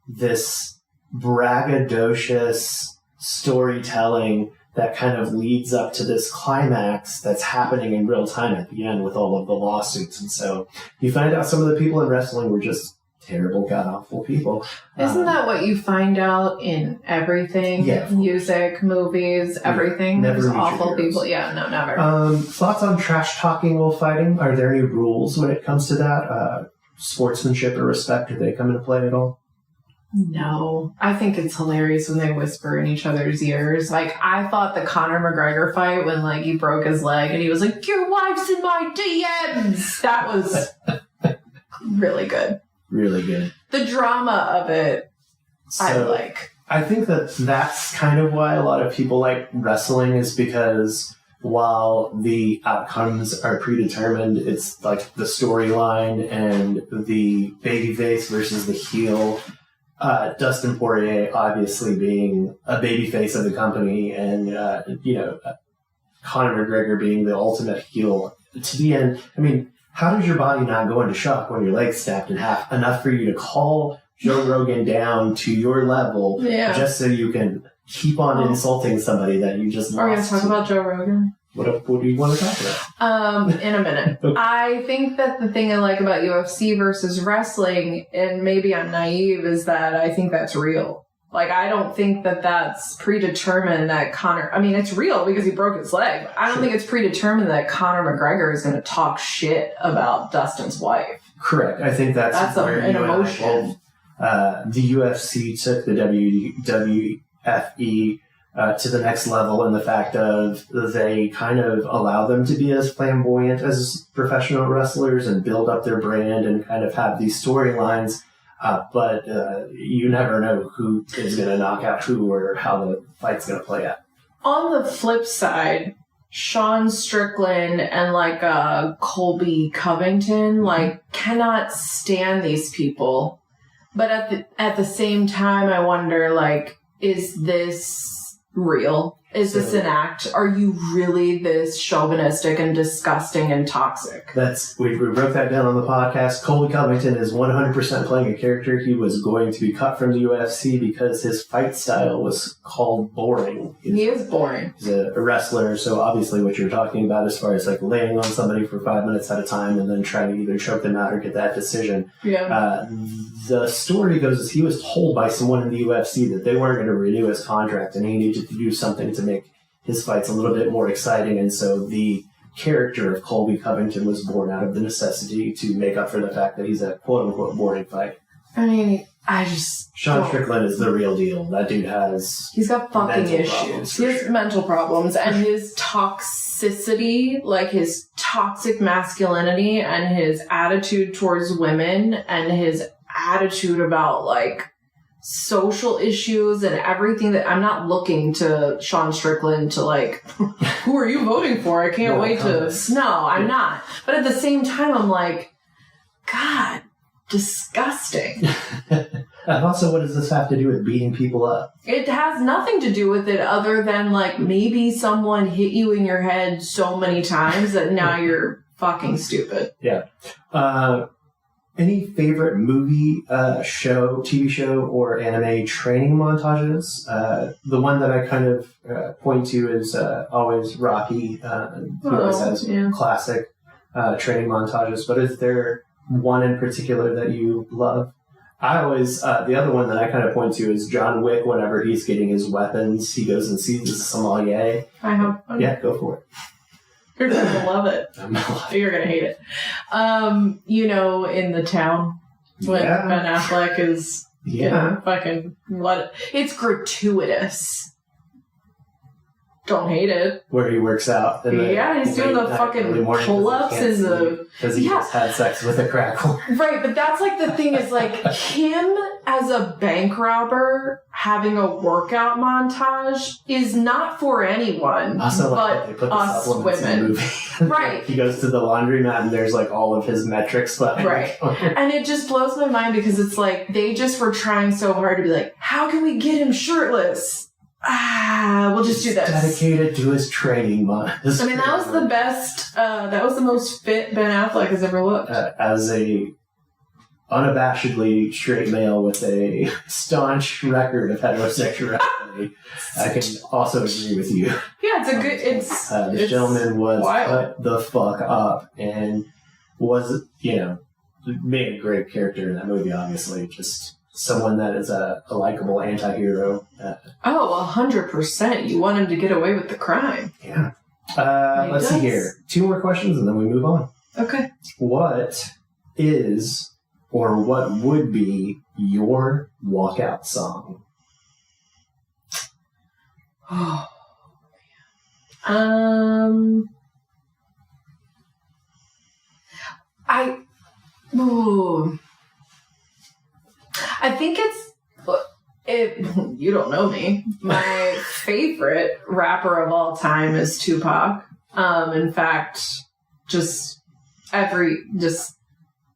this braggadocious storytelling that kind of leads up to this climax that's happening in real time at the end with all of the lawsuits. And so you find out some of the people in wrestling were just terrible, god-awful people. Isn't that what you find out in everything? Yeah. Music, movies, everything? Never There's meet your awful heroes. people. Yeah, no, never. Thoughts on trash talking while fighting? Are there any rules when it comes to that? Sportsmanship or respect, do they come into play at all? No. I think it's hilarious when they whisper in each other's ears. Like, I thought the Conor McGregor fight when, like, he broke his leg and he was like, your wife's in my DMs! That was really good. Really good. The drama of it, I like. I think that's kind of why a lot of people like wrestling, is because while the outcomes are predetermined, it's like the storyline and the babyface versus the heel. Dustin Poirier obviously being a babyface of the company, and Conor McGregor being the ultimate heel. To the end, I mean, how does your body not go into shock when your leg's snapped in half enough for you to call Joe Rogan down to your level just so you can keep on insulting somebody that you just lost? Are we going to talk about Joe Rogan? What do you want to talk about? In a minute. Okay. I think that the thing I like about UFC versus wrestling, and maybe I'm naive, is that I think that's real. Like, I don't think that that's predetermined that Conor... I mean, it's real because he broke his leg. But I don't think it's predetermined that Conor McGregor is going to talk shit about Dustin's wife. Correct. I think that's where an emotion. The UFC took the WFE to the next level in the fact of they kind of allow them to be as flamboyant as professional wrestlers and build up their brand and kind of have these storylines. But you never know who is going to knock out who or how the fight's going to play out. On the flip side, Sean Strickland and like Colby Covington like cannot stand these people. But at the same time, I wonder, like, is this real? Is this an act? Are you really this chauvinistic and disgusting and toxic? We wrote that down on the podcast. Colby Covington is 100% playing a character. He was going to be cut from the UFC because his fight style was called boring. He is boring. He's a wrestler, so obviously what you're talking about as far as like laying on somebody for 5 minutes at a time and then trying to either choke them out or get that decision. Yeah. The story goes as he was told by someone in the UFC that they weren't going to renew his contract and he needed to do something to make his fights a little bit more exciting, and so the character of Colby Covington was born out of the necessity to make up for the fact that he's a quote-unquote boring fight. I mean, Sean Strickland is the real deal. That dude he's got fucking issues. He has mental problems, and his toxicity, like his toxic masculinity and his attitude towards women and his attitude about like social issues and everything that I'm not looking to Sean Strickland to like, who are you voting for? I can't wait to. No, I'm not. But at the same time, I'm like, God, disgusting. And also, what does this have to do with beating people up? It has nothing to do with it other than like maybe someone hit you in your head so many times that now you're fucking stupid. Yeah. Any favorite movie, TV show, or anime training montages? The one that I kind of point to is always Rocky. He always has classic training montages. But is there one in particular that you love? I always, the other one that I kind of point to is John Wick. Whenever he's getting his weapons, he goes and sees the sommelier. I hope. Yeah, go for it. You're gonna love it. You're gonna hate it. In The Town, when Ben Affleck is fucking what? It's gratuitous. Don't hate it. Where he works out. He's doing the fucking pull-ups in the... Because he just had sex with a crackle. Right, but that's like the thing is like him as a bank robber having a workout montage is not for anyone also, but they put the us supplements women. In the movie. Right. He goes to the laundromat and there's like all of his metrics. Right. And it just blows my mind because it's like they just were trying so hard to be like, how can we get him shirtless? We'll just do this. Dedicated to his training, that was the best. That was the most fit Ben Affleck has ever looked. As a unabashedly straight male with a staunch record of heterosexuality, I can also agree with you. Yeah, it's a good. This gentleman was wild. Cut the fuck up and was, made a great character in that movie. Obviously, just. Someone that is a likable anti-hero. 100%. You want him to get away with the crime. Yeah. Let's see here. 2 more questions and then we move on. Okay. What is or what would be your walkout song? Oh, I think you don't know me. My favorite rapper of all time is Tupac. In fact,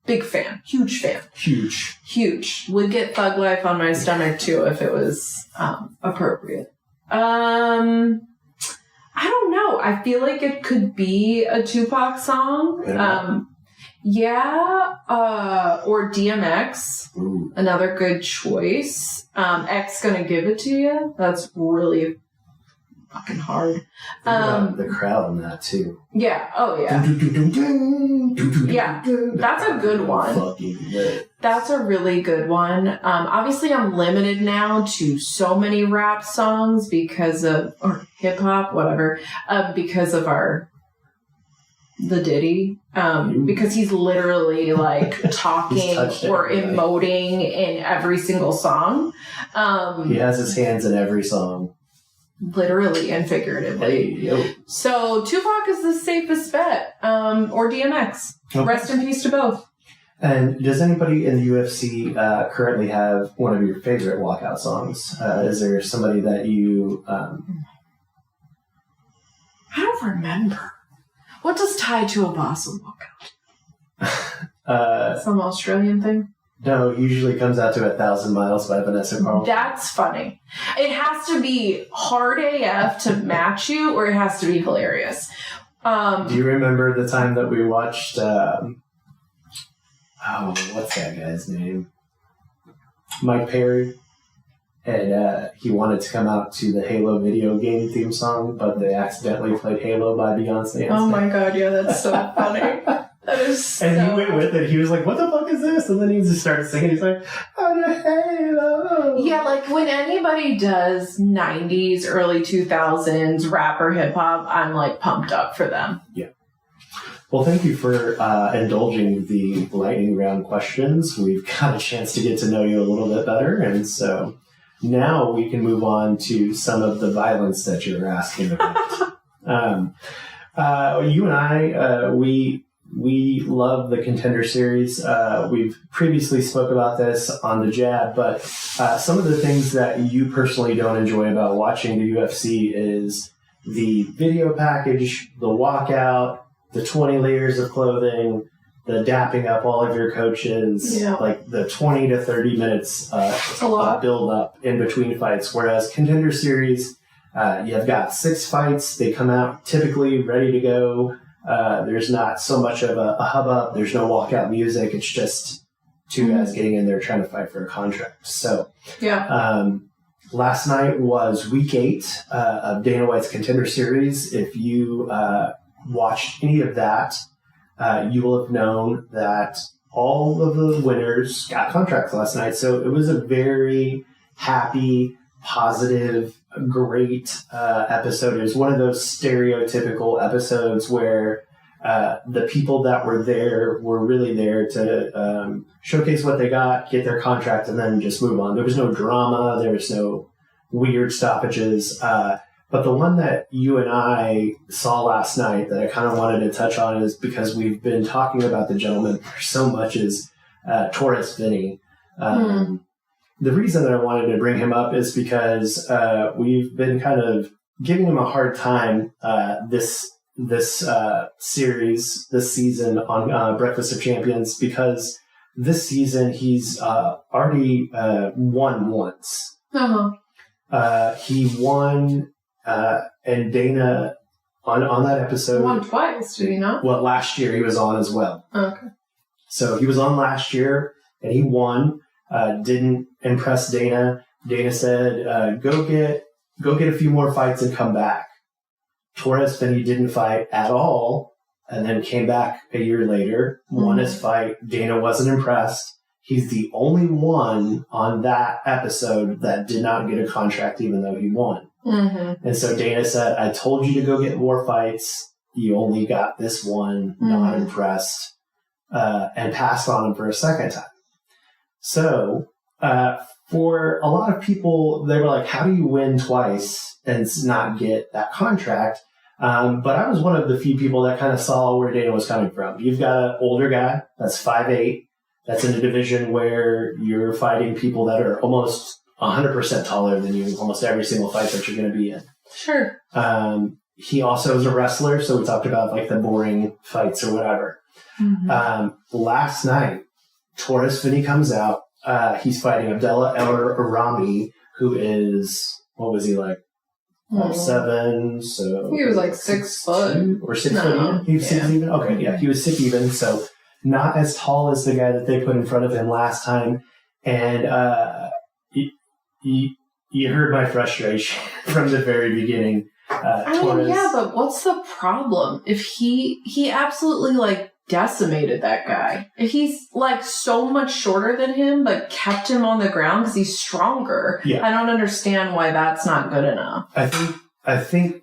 big fan, huge fan. Huge. Would get Thug Life on my stomach too if it was appropriate. I don't know. I feel like it could be a Tupac song. Or DMX. Ooh. Another good choice. X Gonna Give It To You. That's really fucking hard. The crowd in that too. Yeah. Oh yeah. Yeah. That's a good one. That's a really good one. Obviously I'm limited now to so many rap songs or hip hop, whatever, because of the Diddy, because he's literally like talking or emoting in every single song. He has his hands in every song. Literally and figuratively. Hey, yo. So Tupac is the safest bet, or DMX. Okay. Rest in peace to both. And does anybody in the UFC currently have one of your favorite walkout songs? Is there somebody that you... I don't remember. What does Tie to a Bossa walk out? Some Australian thing? No, it usually comes out to 1,000 Miles by Vanessa Carlton. That's funny. It has to be hard AF to match you, or it has to be hilarious. Do you remember the time that we watched... what's that guy's name? Mike Perry. And he wanted to come out to the Halo video game theme song, but they accidentally played Halo by Beyonce. Oh my god, yeah, that's so funny. That is so... And he went with it. He was like, what the fuck is this? And then he just started singing. He's like, oh, the Halo. Yeah, like when anybody does 90s, early 2000s rap or hip-hop, I'm like pumped up for them. Yeah. Well, thank you for indulging the lightning round questions. We've got a chance to get to know you a little bit better, and so... Now we can move on to some of the violence that you're asking about. You and I, we we love the Contender Series. We've previously spoke about this on the Jab, but some of the things that you personally don't enjoy about watching the UFC is the video package, the walkout, the 20 layers of clothing, the dapping up all of your coaches, like the 20 to 30 minutes of build up in between fights. Whereas Contender Series, you've got 6 fights. They come out typically ready to go. There's not so much of a hubbub. There's no walkout music. It's just 2 guys getting in there trying to fight for a contract. So, last night was week 8 of Dana White's Contender Series. If you watched any of that, you will have known that all of the winners got contracts last night. So it was a very happy, positive, great episode. It was one of those stereotypical episodes where the people that were there were really there to showcase what they got, get their contract, and then just move on. There was no drama. There was no weird stoppages. But the one that you and I saw last night that I kind of wanted to touch on is because we've been talking about the gentleman for so much is Torres Finney. The reason that I wanted to bring him up is because we've been kind of giving him a hard time this series, this season on Breakfast of Champions, because this season he's already won once. He won, and Dana on that episode won twice. Did he not? Well, last year he was on as well. Okay. So he was on last year and he won. Didn't impress Dana. Dana said, "Go get a few more fights and come back." Torres Finney didn't fight at all, and then came back a year later, won his fight. Dana wasn't impressed. He's the only one on that episode that did not get a contract, even though he won. And so Dana said, "I told you to go get more fights. You only got this one. Not impressed," and passed on him for a second time. So, for a lot of people, they were like, how do you win twice and not get that contract? But I was one of the few people that kind of saw where Dana was coming from. You've got an older guy that's 5'8", that's in a division where you're fighting people that are almost 100% taller than you in almost every single fight that you're going to be in. Sure. He also is a wrestler, so we talked about like the boring fights or whatever. Last night, Torres Finney comes out. He's fighting Abdullah El Arami, who is, what was he like? 5'7", so... He was like 6 foot. Or 6 foot even? He was 6 even? Okay, yeah, he was 6 even, so not as tall as the guy that they put in front of him last time. And you heard my frustration from the very beginning. Torres, but what's the problem? If he absolutely, like, decimated that guy. If he's like so much shorter than him, but kept him on the ground because he's stronger. Yeah. I don't understand why that's not good enough. I think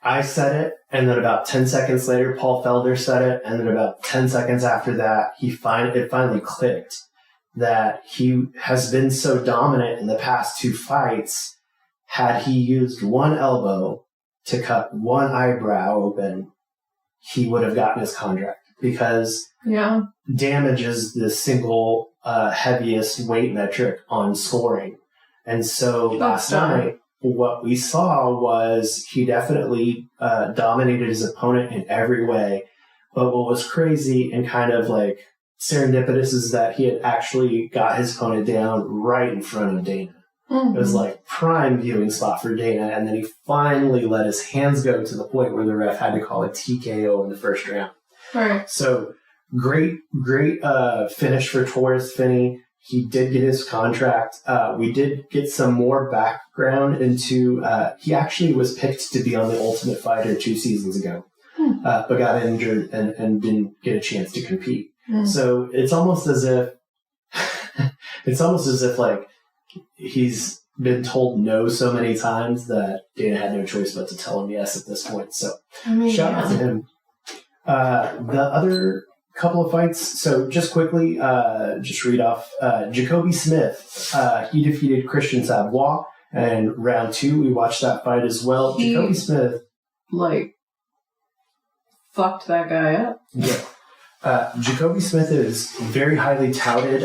I said it, and then about 10 seconds later, Paul Felder said it, and then about 10 seconds after that, it finally clicked that he has been so dominant in the past 2 fights. Had he used one elbow to cut one eyebrow open, he would have gotten his contract, because damage is the single heaviest weight metric on scoring. And so last night, what we saw was he definitely dominated his opponent in every way. But what was crazy and kind of like serendipitous is that he had actually got his opponent down right in front of Dana. It was like prime viewing spot for Dana, and then he finally let his hands go to the point where the ref had to call a TKO in the first round. Right. So great finish for Torres Finney. He did get his contract. We did get some more background into. He actually was picked to be on The Ultimate Fighter 2 seasons ago, but got injured and didn't get a chance to compete. So it's almost as if like, he's been told no so many times that Dana had no choice but to tell him yes at this point. So shout out to him. The other couple of fights, so just quickly, just read off. Jacoby Smith, he defeated Christian Savoy, and round 2, we watched that fight as well. Jacoby Smith, like, fucked that guy up. Yeah. Jacoby Smith is very highly touted.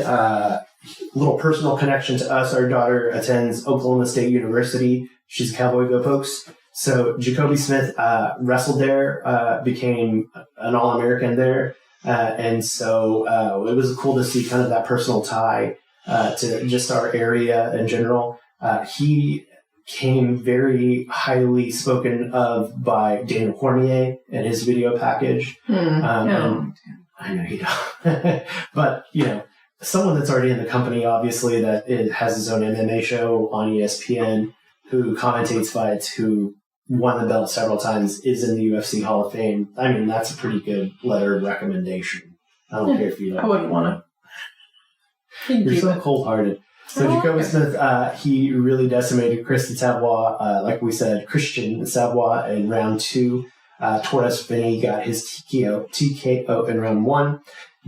Little personal connection to us. Our daughter attends Oklahoma State University. She's a Cowboy Go Pokes. So Jacoby Smith wrestled there, became an All-American there. And so it was cool to see kind of that personal tie to just our area in general. He came very highly spoken of by Daniel Cormier and his video package. And I know you don't. But, someone that's already in the company, obviously, that has his own MMA show on ESPN, who commentates fights, who won the belt several times, is in the UFC Hall of Fame. I mean, that's a pretty good letter of recommendation. I don't care if you don't. I wouldn't want to. You're so cold-hearted. So Jacoby Smith, he really decimated Christian Savoy, like we said, Christian Savoy in round 2. Torres Finney got his TKO in round 1.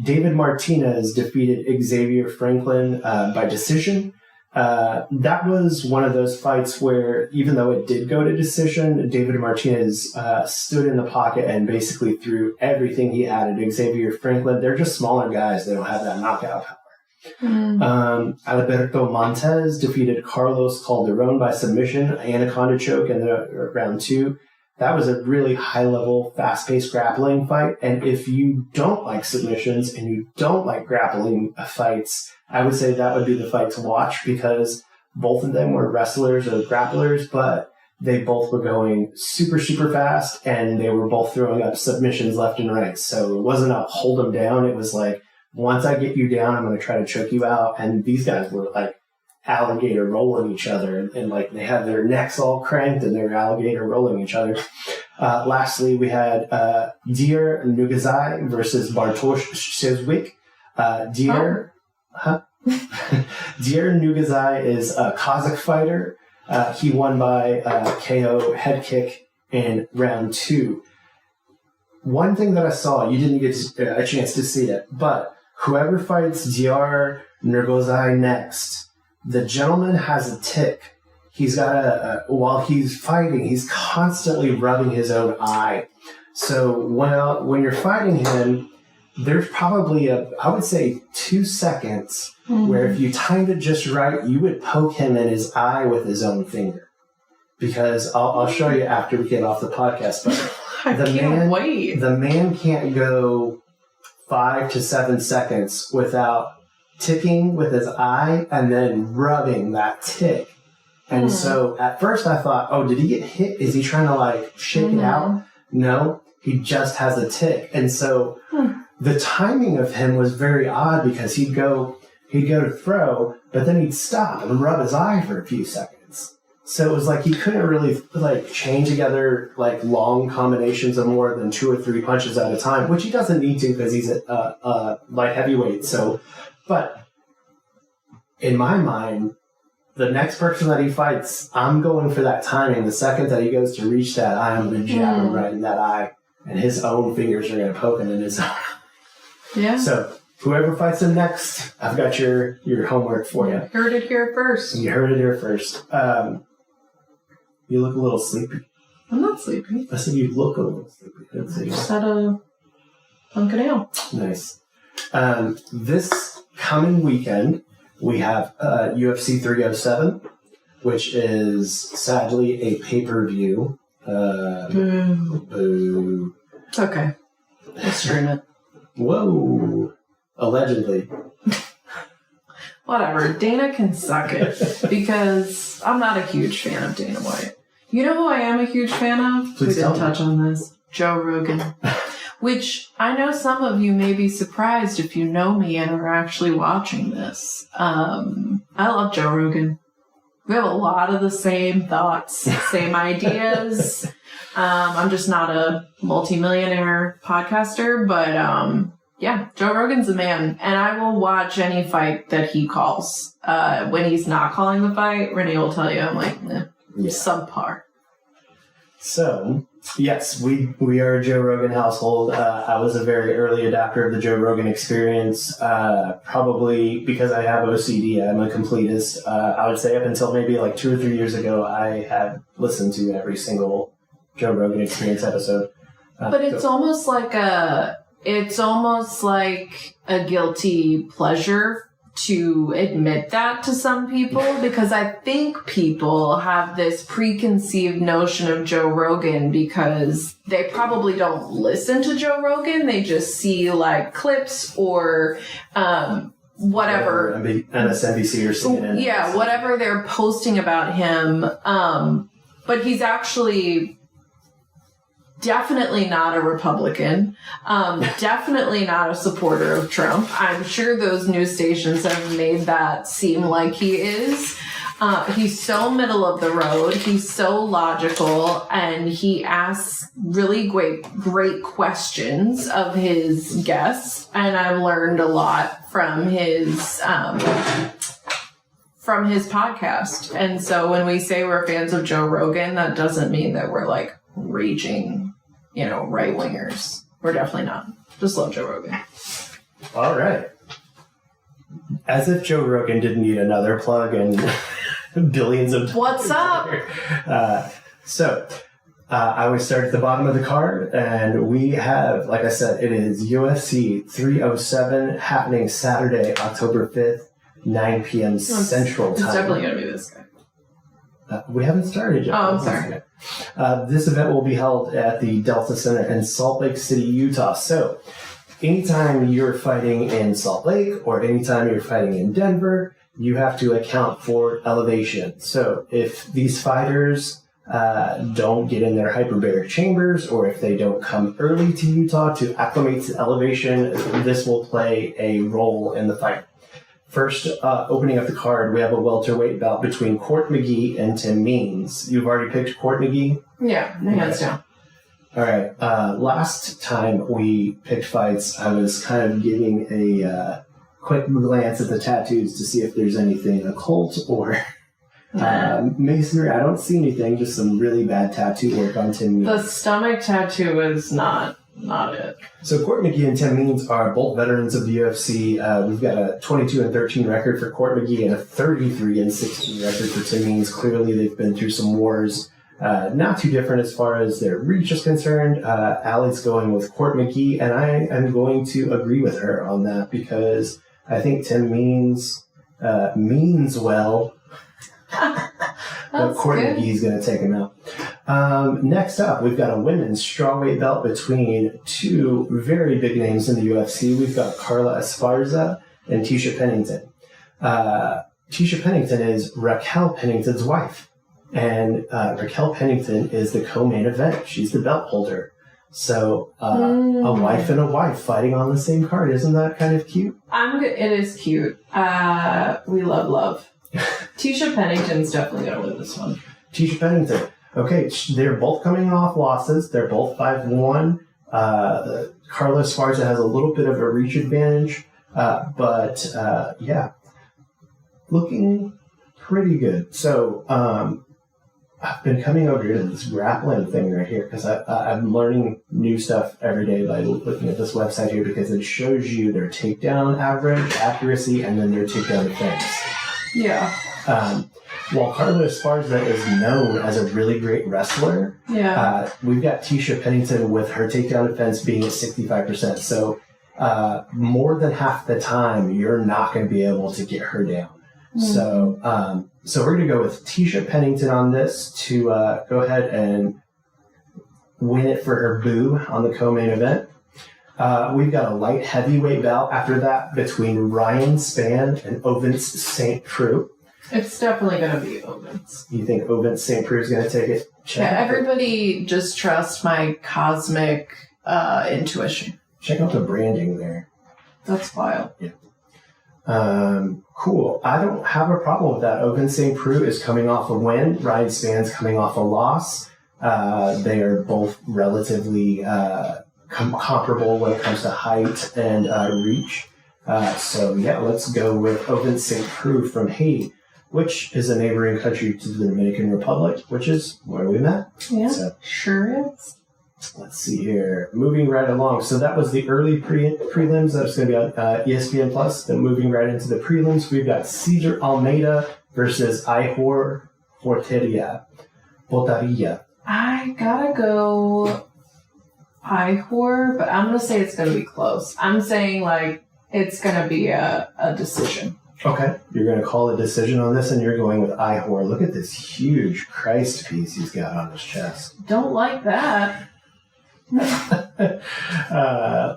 David Martinez defeated Xavier Franklin by decision. That was one of those fights where, even though it did go to decision, David Martinez stood in the pocket and basically threw everything he had at Xavier Franklin. They're just smaller guys. They don't have that knockout power. Alberto Montez defeated Carlos Calderon by submission, anaconda choke in the round 2. That was a really high-level, fast-paced grappling fight. And if you don't like submissions and you don't like grappling fights, I would say that would be the fight to watch, because both of them were wrestlers or grapplers, but they both were going super, super fast, and they were both throwing up submissions left and right. So it wasn't a hold them down. It was like, once I get you down, I'm going to try to choke you out. And these guys were like alligator rolling each other, and like they had their necks all cranked and they were alligator rolling each other. Lastly, we had Deir Nugazai versus Bartosz Szewczyk. Deir Nugazai is a Kazakh fighter. He won by KO head kick in round 2. One thing that I saw, you didn't get a chance to see it, but whoever fights Deir Nugazai next, the gentleman has a tick. He's got while he's fighting, he's constantly rubbing his own eye. So when you're fighting him, there's probably I would say 2 seconds where if you timed it just right, you would poke him in his eye with his own finger. Because I'll show you after we get off the podcast, but I can't wait. The man can't go 5 to 7 seconds without ticking with his eye and then rubbing that tick. And so at first I thought, oh, did he get hit? Is he trying to like shake it out? No, he just has a tick. And so the timing of him was very odd, because he'd go to throw, but then he'd stop and rub his eye for a few seconds. So it was like he couldn't really like chain together like long combinations of more than 2 or 3 punches at a time, which he doesn't need to because he's a light heavyweight. So, but in my mind, the next person that he fights, I'm going for that timing. The second that he goes to reach that eye, I'm going to jab him right in that eye, and his own fingers are going to poke him in his eye. Yeah. So whoever fights him next, I've got your homework for you. Heard it here first. You heard it here first. You look a little sleepy. I'm not sleepy. I said you look a little sleepy. I just had a pumpkin ale. Nice. This coming weekend, we have UFC 307, which is sadly a pay-per-view. Boo. It's okay. We'll stream it. Whoa. Allegedly. Whatever. Dana can suck it, because I'm not a huge fan of Dana White. You know who I am a huge fan of? Please we didn't touch on this. Joe Rogan. Which I know some of you may be surprised if you know me and are actually watching this. I love Joe Rogan. We have a lot of the same thoughts, same ideas. I'm just not a multimillionaire podcaster, but yeah, Joe Rogan's the man. And I will watch any fight that he calls. When he's not calling the fight, Rene will tell you, I'm like, subpar. So, yes, we are a Joe Rogan household. I was a very early adopter of the Joe Rogan experience, probably because I have OCD. I'm a completist. I would say up until maybe like 2 or 3 years ago, I had listened to every single Joe Rogan experience episode. But it's almost like a guilty pleasure to admit that to some people, because I think people have this preconceived notion of Joe Rogan because they probably don't listen to Joe Rogan. They just see like clips or whatever. MSNBC or CNN. Yeah, whatever they're posting about him. But he's actually definitely not a Republican. Definitely not a supporter of Trump. I'm sure those news stations have made that seem like he is. He's so middle of the road. He's so logical, and he asks really great questions of his guests. And I've learned a lot from his podcast. And so when we say we're fans of Joe Rogan, that doesn't mean that we're like raging, right wingers. We're definitely not. Just love Joe Rogan. All right. As if Joe Rogan didn't need another plug and billions of dollars. What's up? I always start at the bottom of the card, and we have, like I said, it is UFC 307 happening Saturday, October 5th, 9 p.m. Central Time. It's definitely going to be this guy. We haven't started yet. Oh, I'm sorry. This event will be held at the Delta Center in Salt Lake City, Utah. So, anytime you're fighting in Salt Lake or anytime you're fighting in Denver, you have to account for elevation. So, if these fighters don't get in their hyperbaric chambers, or if they don't come early to Utah to acclimate to elevation, this will play a role in the fight. First, opening up the card, we have a welterweight bout between Court McGee and Tim Means. You've already picked Court McGee? Yeah, hands down. All right. Last time we picked fights, I was kind of giving a quick glance at the tattoos to see if there's anything occult or masonry. I don't see anything, just some really bad tattoo work on Tim Means. The stomach tattoo is not it. So Court McGee and Tim Means are both veterans of the UFC. We've got a 22-13 record for Court McGee and a 33-16 record for Tim Means. Clearly, they've been through some wars. Not too different as far as their reach is concerned. Allie's going with Court McGee, and I am going to agree with her on that because I think Tim Means means well. But Court McGee's going to take him out. Next up, we've got a women's strawweight belt between two very big names in the UFC. We've got Carla Esparza and Tisha Pennington. Tisha Pennington is Raquel Pennington's wife. And Raquel Pennington is the co-main event. She's the belt holder. So a wife and a wife fighting on the same card. Isn't that kind of cute? It is cute. We love. Tisha Pennington's definitely going to win this one. Tisha Pennington. Okay, they're both coming off losses. They're both 5-1. Carla Esparza has a little bit of a reach advantage. But looking pretty good. So I've been coming over here to this grappling thing right here because I'm learning new stuff every day by looking at this website here because it shows you their takedown average, accuracy, and then their takedown defense. Yeah. While Carla Esparza is known as a really great wrestler, we've got Tisha Pennington with her takedown defense being at 65%. So more than half the time, you're not going to be able to get her down. Mm-hmm. So we're going to go with Tisha Pennington on this to go ahead and win it for her boo on the co-main event. We've got a light heavyweight bout after that between Ryan Spann and Ovince St. Preux. It's definitely going to be Ovince. You think Ovince St. Preux is going to take it? Everybody just trust my cosmic intuition. Check out the branding there. That's wild. Yeah. Cool. I don't have a problem with that. Ovince St. Preux is coming off a win. Ryan Spann's coming off a loss. They are both relatively comparable when it comes to height and reach. Let's go with Ovince St. Preux from Haiti, which is a neighboring country to the Dominican Republic, which is where we met. Yeah, sure is. Let's see here. Moving right along. So that was the early prelims. That's going to be on ESPN Plus. Then moving right into the prelims, we've got Cesar Almeida versus Ihor Porteria. I gotta go Ihor, but I'm going to say it's going to be close. I'm saying, like, it's going to be a decision. Okay. You're going to call a decision on this, and you're going with Ihor. Look at this huge Christ piece he's got on his chest. Don't like that.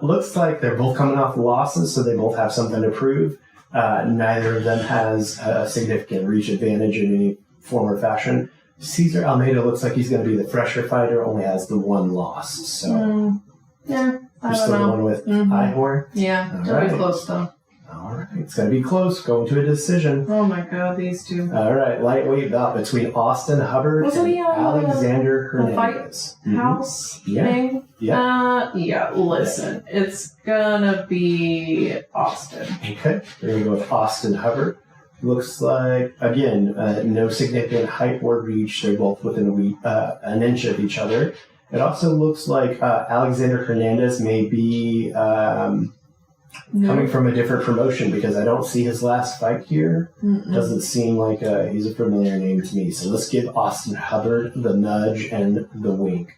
Looks like they're both coming off losses, so they both have something to prove. Neither of them has a significant reach advantage in any form or fashion. Cesar Almeida looks like he's going to be the fresher fighter, only has the one loss. So, yeah, I you're don't still know. going with Ihor? Yeah, it'll be close though. All right, it's going to be close. Going to a decision. Oh my God, these two. All right, lightweight bout between Austin Hubbard Wasn't and he on Alexander the fight Hernandez. house Yeah. thing? Yeah. Listen, it's gonna be Austin. Okay, we're going to go with Austin Hubbard. Looks like, again, no significant height or reach. They're both within an inch of each other. It also looks like Alexander Hernandez may be coming from a different promotion because I don't see his last fight here. Doesn't seem like he's a familiar name to me. So let's give Austin Hubbard the nudge and the wink.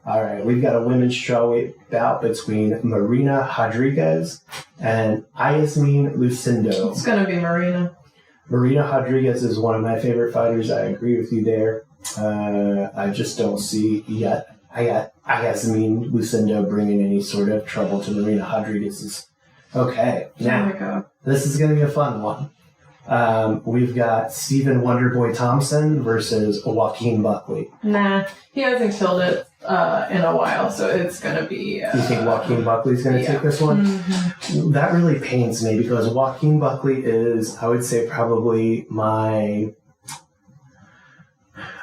All right, we've got a women's strawweight bout between Marina Rodriguez and Yasmin Lucindo. It's gonna be Marina. Marina Rodriguez is one of my favorite fighters. I agree with you there. I just don't see yet. Yasmin Lucindo bringing any sort of trouble to Marina Rodriguez's. Okay, now, Oh my God. this is going to be a fun one. We've got Stephen Wonderboy Thompson versus Joaquin Buckley. Nah, he hasn't killed it in a while, so it's gonna be. You think Joaquin Buckley's going to take this one? Mm-hmm. That really pains me because Joaquin Buckley is, I would say, probably my,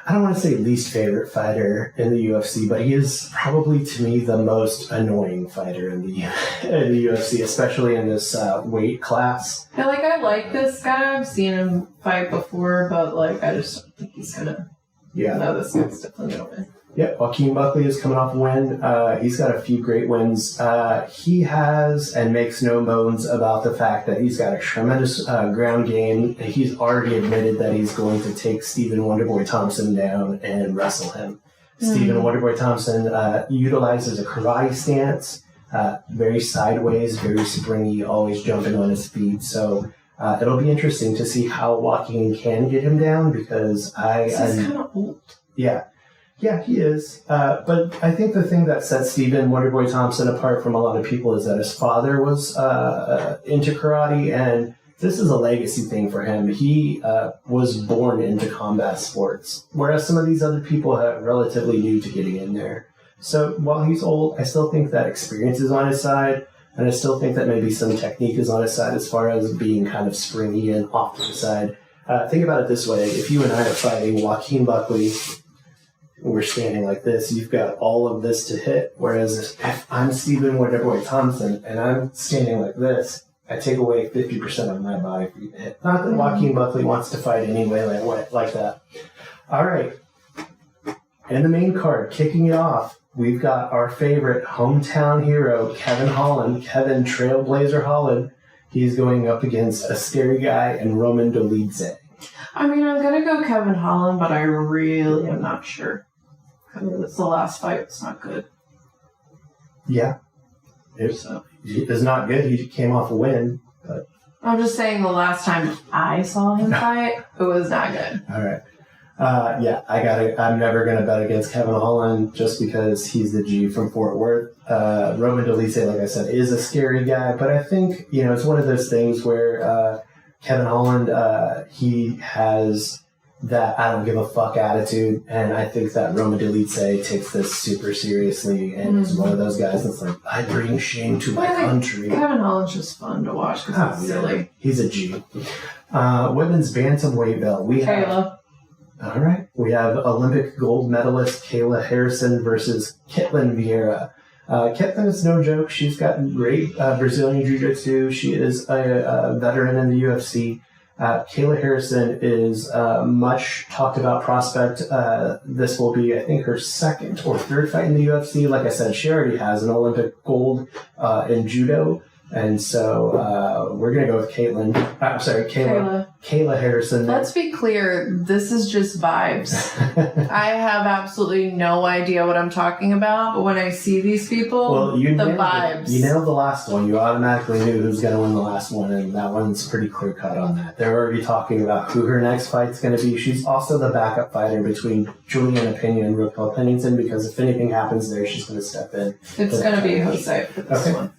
I don't want to say least favorite fighter in the UFC, but he is probably, to me, the most annoying fighter in the UFC, especially in this weight class. Yeah, like, I like this guy. I've seen him fight before, but, like, I just don't think he's gonna. Yeah. No, this guy's definitely gonna win. Yep, Joaquin Buckley is coming off a win. He's got a few great wins. He has and makes no moans about the fact that he's got a tremendous ground game. He's already admitted that he's going to take Stephen Wonderboy Thompson down and wrestle him. Stephen Wonderboy Thompson utilizes a karate stance, very sideways, very springy, always jumping on his feet. So it'll be interesting to see how Joaquin can get him down because He's kind of old. Yeah, he is. But I think the thing that sets Stephen Wonderboy Thompson apart from a lot of people is that his father was into karate, and this is a legacy thing for him. He was born into combat sports, whereas some of these other people are relatively new to getting in there. So while he's old, I still think that experience is on his side, and I still think that maybe some technique is on his side as far as being kind of springy and off to the side. Think about it this way. If you and I are fighting Joaquin Buckley, we're standing like this, you've got all of this to hit, whereas if I'm Stephen Wonderboy Thompson and I'm standing like this, I take away 50% of my body for you to hit. Not that Joaquin Buckley wants to fight anyway like that. All right. In the main card, kicking it off, we've got our favorite hometown hero, Kevin Holland. Kevin Trailblazer Holland. He's going up against a scary guy and Roman Dolidze. I mean, I'm gonna go Kevin Holland, but I really am not sure. I mean, it's the last fight. It's not good. Yeah. It's not good. He came off a win. But I'm just saying the last time I saw him fight, it was not good. all right. I'm never going to bet against Kevin Holland just because he's the G from Fort Worth. Roman Dolidze, like I said, is a scary guy, but I think, it's one of those things where Kevin Holland, he has that I don't give a fuck attitude, and I think that Roman Dolidze takes this super seriously and is one of those guys that's like, I bring shame to my country. Kevin Holland's just fun to watch because he's silly. He's a G. Women's bantamweight belt. We have Kayla. All right. We have Olympic gold medalist Kayla Harrison versus Ketlin Vieira. Ketlin is no joke. She's got great Brazilian Jiu-Jitsu. She is a veteran in the UFC. Kayla Harrison is a much talked about prospect. This will be, I think, her second or third fight in the UFC. Like I said, she already has an Olympic gold in judo. And so we're going to go with Kayla Harrison. Let's be clear, this is just vibes. I have absolutely no idea what I'm talking about, but when I see these people, the vibes. You nailed the last one. You automatically knew who was going to win the last one, and that one's pretty clear cut on that. They're already talking about who her next fight's going to be. She's also the backup fighter between Juliana Pena and Raquel Pennington, because if anything happens there, she's going to step in. It's going to be Jose for this one.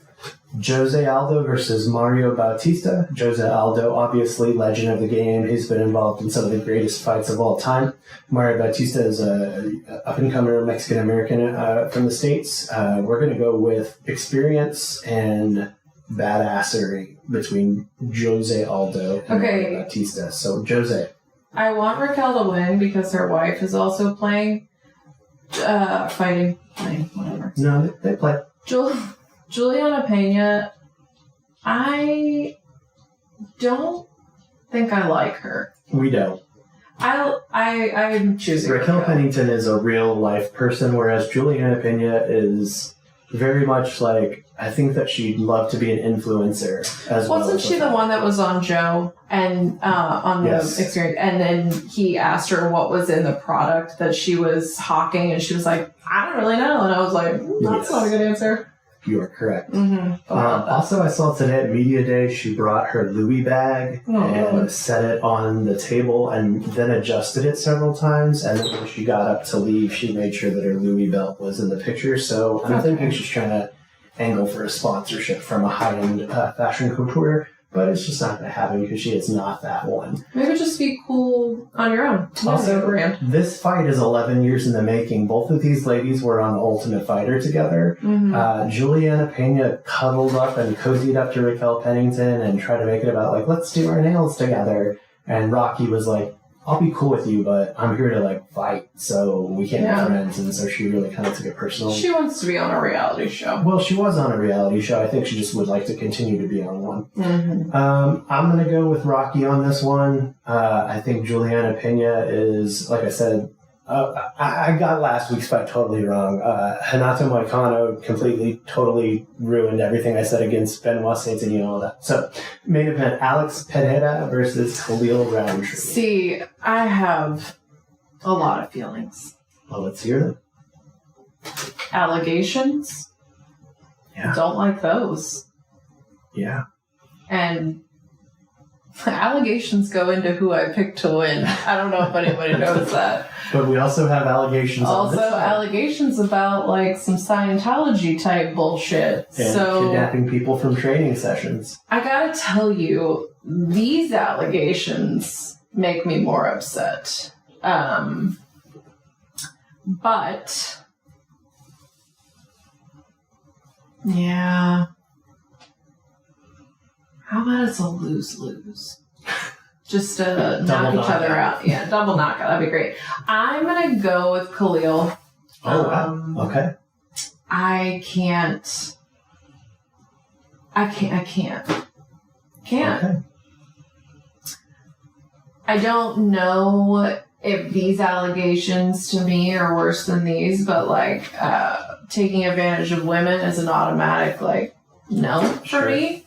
Jose Aldo versus Mario Bautista. Jose Aldo, obviously legend of the game. He's been involved in some of the greatest fights of all time. Mario Bautista is a up-and-comer Mexican-American from the States. We're going to go with experience and badassery between Jose Aldo and Mario Bautista. So, Jose. I want Raquel to win because her wife is also playing, fighting, whatever. No, they play. Juliana Pena, I don't think I like her. We don't. I'm choosing Raquel Pennington is a real life person, whereas Juliana Pena is very much like, I think that she'd love to be an influencer as well. Wasn't she the one that was on Joe and on the experience? And then he asked her what was in the product that she was hawking, and she was like, I don't really know. And I was like, that's not a good answer. You are correct. Mm-hmm. Also, I saw today at Media Day, she brought her Louis bag and set it on the table and then adjusted it several times. And then when she got up to leave, she made sure that her Louis belt was in the picture. So I'm thinking she's trying to angle for a sponsorship from a high-end fashion couture. But it's just not going to happen because she is not that one. Maybe just be cool on your own. Also, this fight is 11 years in the making. Both of these ladies were on Ultimate Fighter together. Mm-hmm. Juliana Pena cuddled up and cozied up to Raquel Pennington and tried to make it about, like, let's do our nails together. And Rocky was like, I'll be cool with you, but I'm here to, like, fight, so we can't be friends. And so she really kind of took it personal. She wants to be on a reality show. Well, she was on a reality show. I think she just would like to continue to be on one. Mm-hmm. I'm going to go with Rocky on this one. I think Juliana Pena is, like I said, I got last week's fight totally wrong. Renato Moicano totally ruined everything I said against Benoit Saint-Denis and all that. So, main event, Alex Pereira versus Khalil Roundtree. See, I have a lot of feelings. Well, let's hear them. Allegations? Yeah. Don't like those. Yeah. And allegations go into who I picked to win. I don't know if anybody knows that. But we also have allegations on this side. Allegations about, like, some Scientology type bullshit. And kidnapping people from training sessions. I gotta tell you, these allegations make me more upset. But yeah. How about it's a lose-lose? Just to knock each other out. Yeah, double knockout. That'd be great. I'm going to go with Khalil. Oh, wow. Okay. I can't. Can't. Okay. I don't know if these allegations to me are worse than these, but, like, taking advantage of women is an automatic, like, no for me.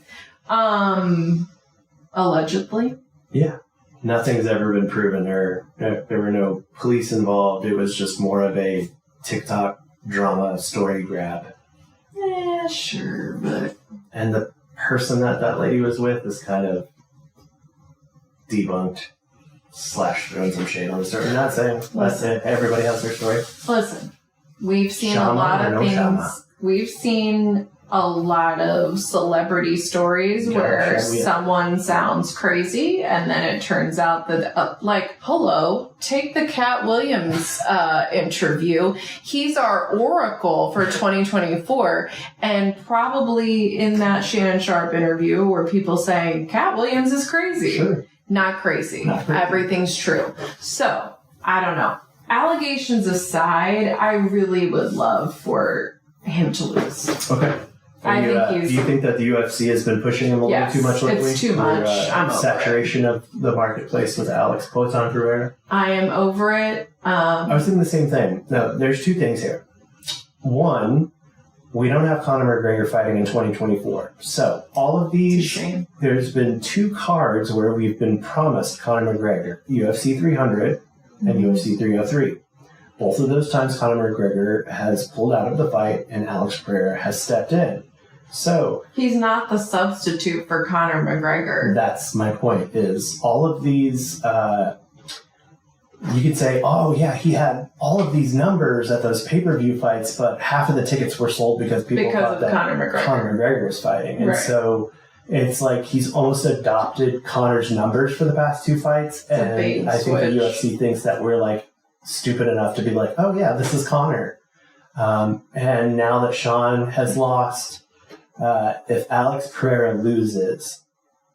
Allegedly. Yeah. Nothing's ever been proven, or there were no police involved. It was just more of a TikTok drama story grab. Yeah, sure, but... And the person that lady was with is kind of debunked / throwing some shade on the story. I'm not saying that's it. Everybody has their story. Listen, we've seen a lot of things. We've seen a lot of celebrity stories where someone sounds crazy and then it turns out that, hello, take the Cat Williams interview. He's our oracle for 2024. And probably in that Shannon Sharp interview were people saying, Cat Williams is crazy. Sure. Not crazy. Everything's true. So, I don't know. Allegations aside, I really would love for him to lose. Okay. Do you think that the UFC has been pushing him a little too much lately? It's too much. I'm over saturation of the marketplace with Alex Poitin Pereira? I am over it. I was thinking the same thing. No, there's two things here. One, we don't have Conor McGregor fighting in 2024. So all of these, there's been 2 cards where we've been promised Conor McGregor, UFC 300 and UFC 303. Both of those times Conor McGregor has pulled out of the fight and Alex Pereira has stepped in. So he's not the substitute for Conor McGregor. That's my point, is all of these, you could say, oh yeah, he had all of these numbers at those pay-per-view fights, but half of the tickets were sold because people thought that Conor McGregor was fighting. And so it's like he's almost adopted Conor's numbers for the past 2 fights. And I think the UFC thinks that we're like stupid enough to be like, oh yeah, this is Conor. And now that Sean has lost, if Alex Pereira loses,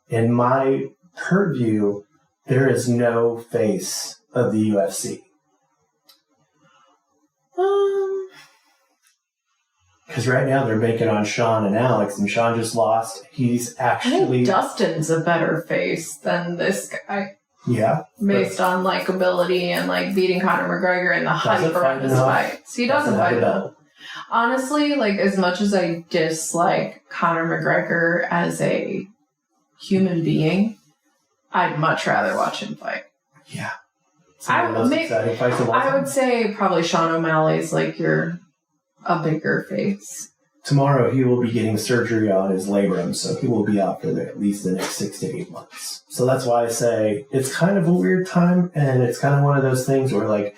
in my purview, there is no face of the UFC. Because right now they're making on Sean and Alex, and Sean just lost. He's actually... I think Dustin's a better face than this guy. Yeah. Based on likability and like beating Conor McGregor and the hype around his fights. He doesn't fight enough. Honestly, like as much as I dislike Conor McGregor as a human being, I'd much rather watch him fight. Yeah. I would say probably Sean O'Malley's like a bigger face. Tomorrow he will be getting surgery on his labrum, so he will be out for at least the next 6 to 8 months. So that's why I say it's kind of a weird time, and it's kind of one of those things where like,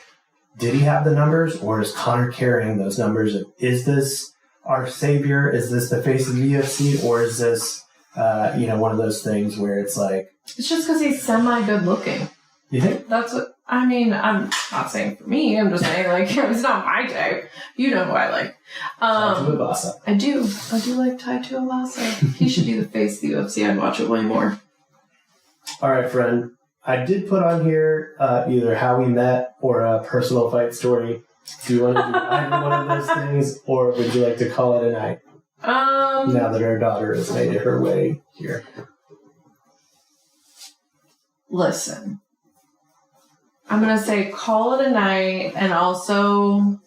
did he have the numbers, or is Conor carrying those numbers? Is this our savior? Is this the face of the UFC, or is this one of those things where it's like... It's just because he's semi-good looking. You think? That's what... I mean, I'm not saying for me. I'm just saying, like, it's not my type. You know who I like. Tuivasa. I do like Tai Tuivasa. He should be the face of the UFC. I'd watch it way more. All right, friend. I did put on here either how we met or a personal fight story. Do you want to do either one of those things, or would you like to call it a night? Now that our daughter has made it her way here. Listen. I'm going to say call it a night, and also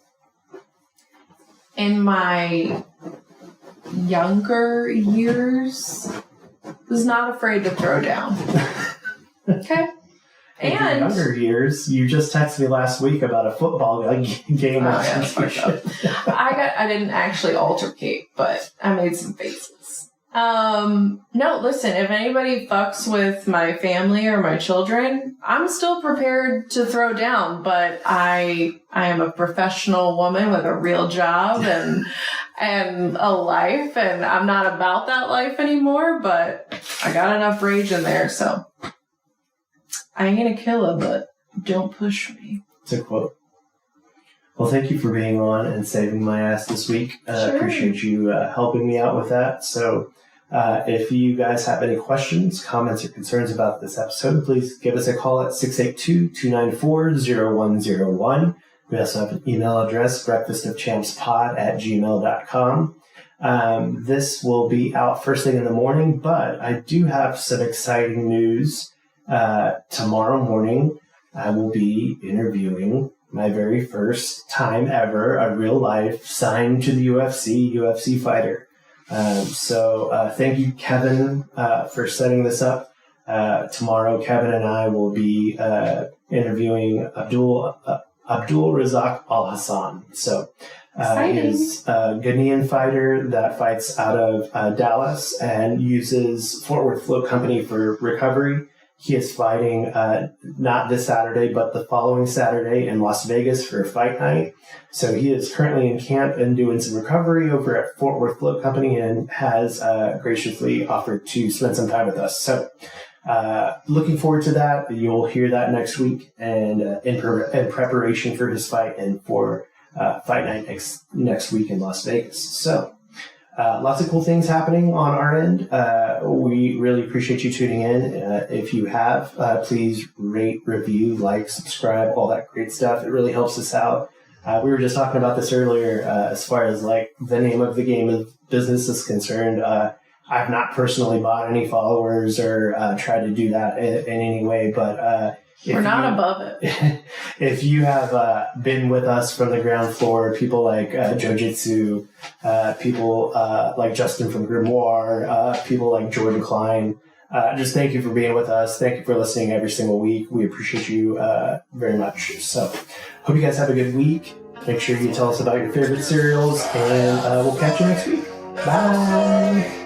in my younger years, was not afraid to throw down. Okay? In your younger years, you just texted me last week about a football game. I didn't actually altercate, but I made some faces. No, listen, if anybody fucks with my family or my children, I'm still prepared to throw down, but I am a professional woman with a real job and a life, and I'm not about that life anymore, but I got enough rage in there, so I ain't gonna kill him, but don't push me. It's a quote. Well, thank you for being on and saving my ass this week. Sure. Appreciate you helping me out with that. So if you guys have any questions, comments, or concerns about this episode, please give us a call at 682-294-0101. We also have an email address, breakfastofchampspod@gmail.com. This will be out first thing in the morning, but I do have some exciting news. Tomorrow morning, I will be interviewing my very first time ever, a real life signed to the UFC fighter. So thank you, Kevin, for setting this up. Tomorrow, Kevin and I will be interviewing Abdul Razak Al Hassan. So he's a Ghanaian fighter that fights out of Dallas and uses Fort Worth Float Company for recovery. He is fighting not this Saturday, but the following Saturday in Las Vegas for a fight night. So he is currently in camp and doing some recovery over at Fort Worth Float Company and has graciously offered to spend some time with us. So looking forward to that. You'll hear that next week, and in preparation for his fight and for fight night next week in Las Vegas. So lots of cool things happening on our end. We really appreciate you tuning in. If you have, please rate, review, like, subscribe, all that great stuff. It really helps us out. We were just talking about this earlier as far as like the name of the game of business is concerned. I've not personally bought any followers or tried to do that in any way, but We're not above it. If you have been with us from the ground floor, people like Jojitsu, people like Justin from Grimoire, people like Jordan Klein, just thank you for being with us. Thank you for listening every single week. We appreciate you very much. So, hope you guys have a good week. Make sure you tell us about your favorite cereals, and we'll catch you next week. Bye.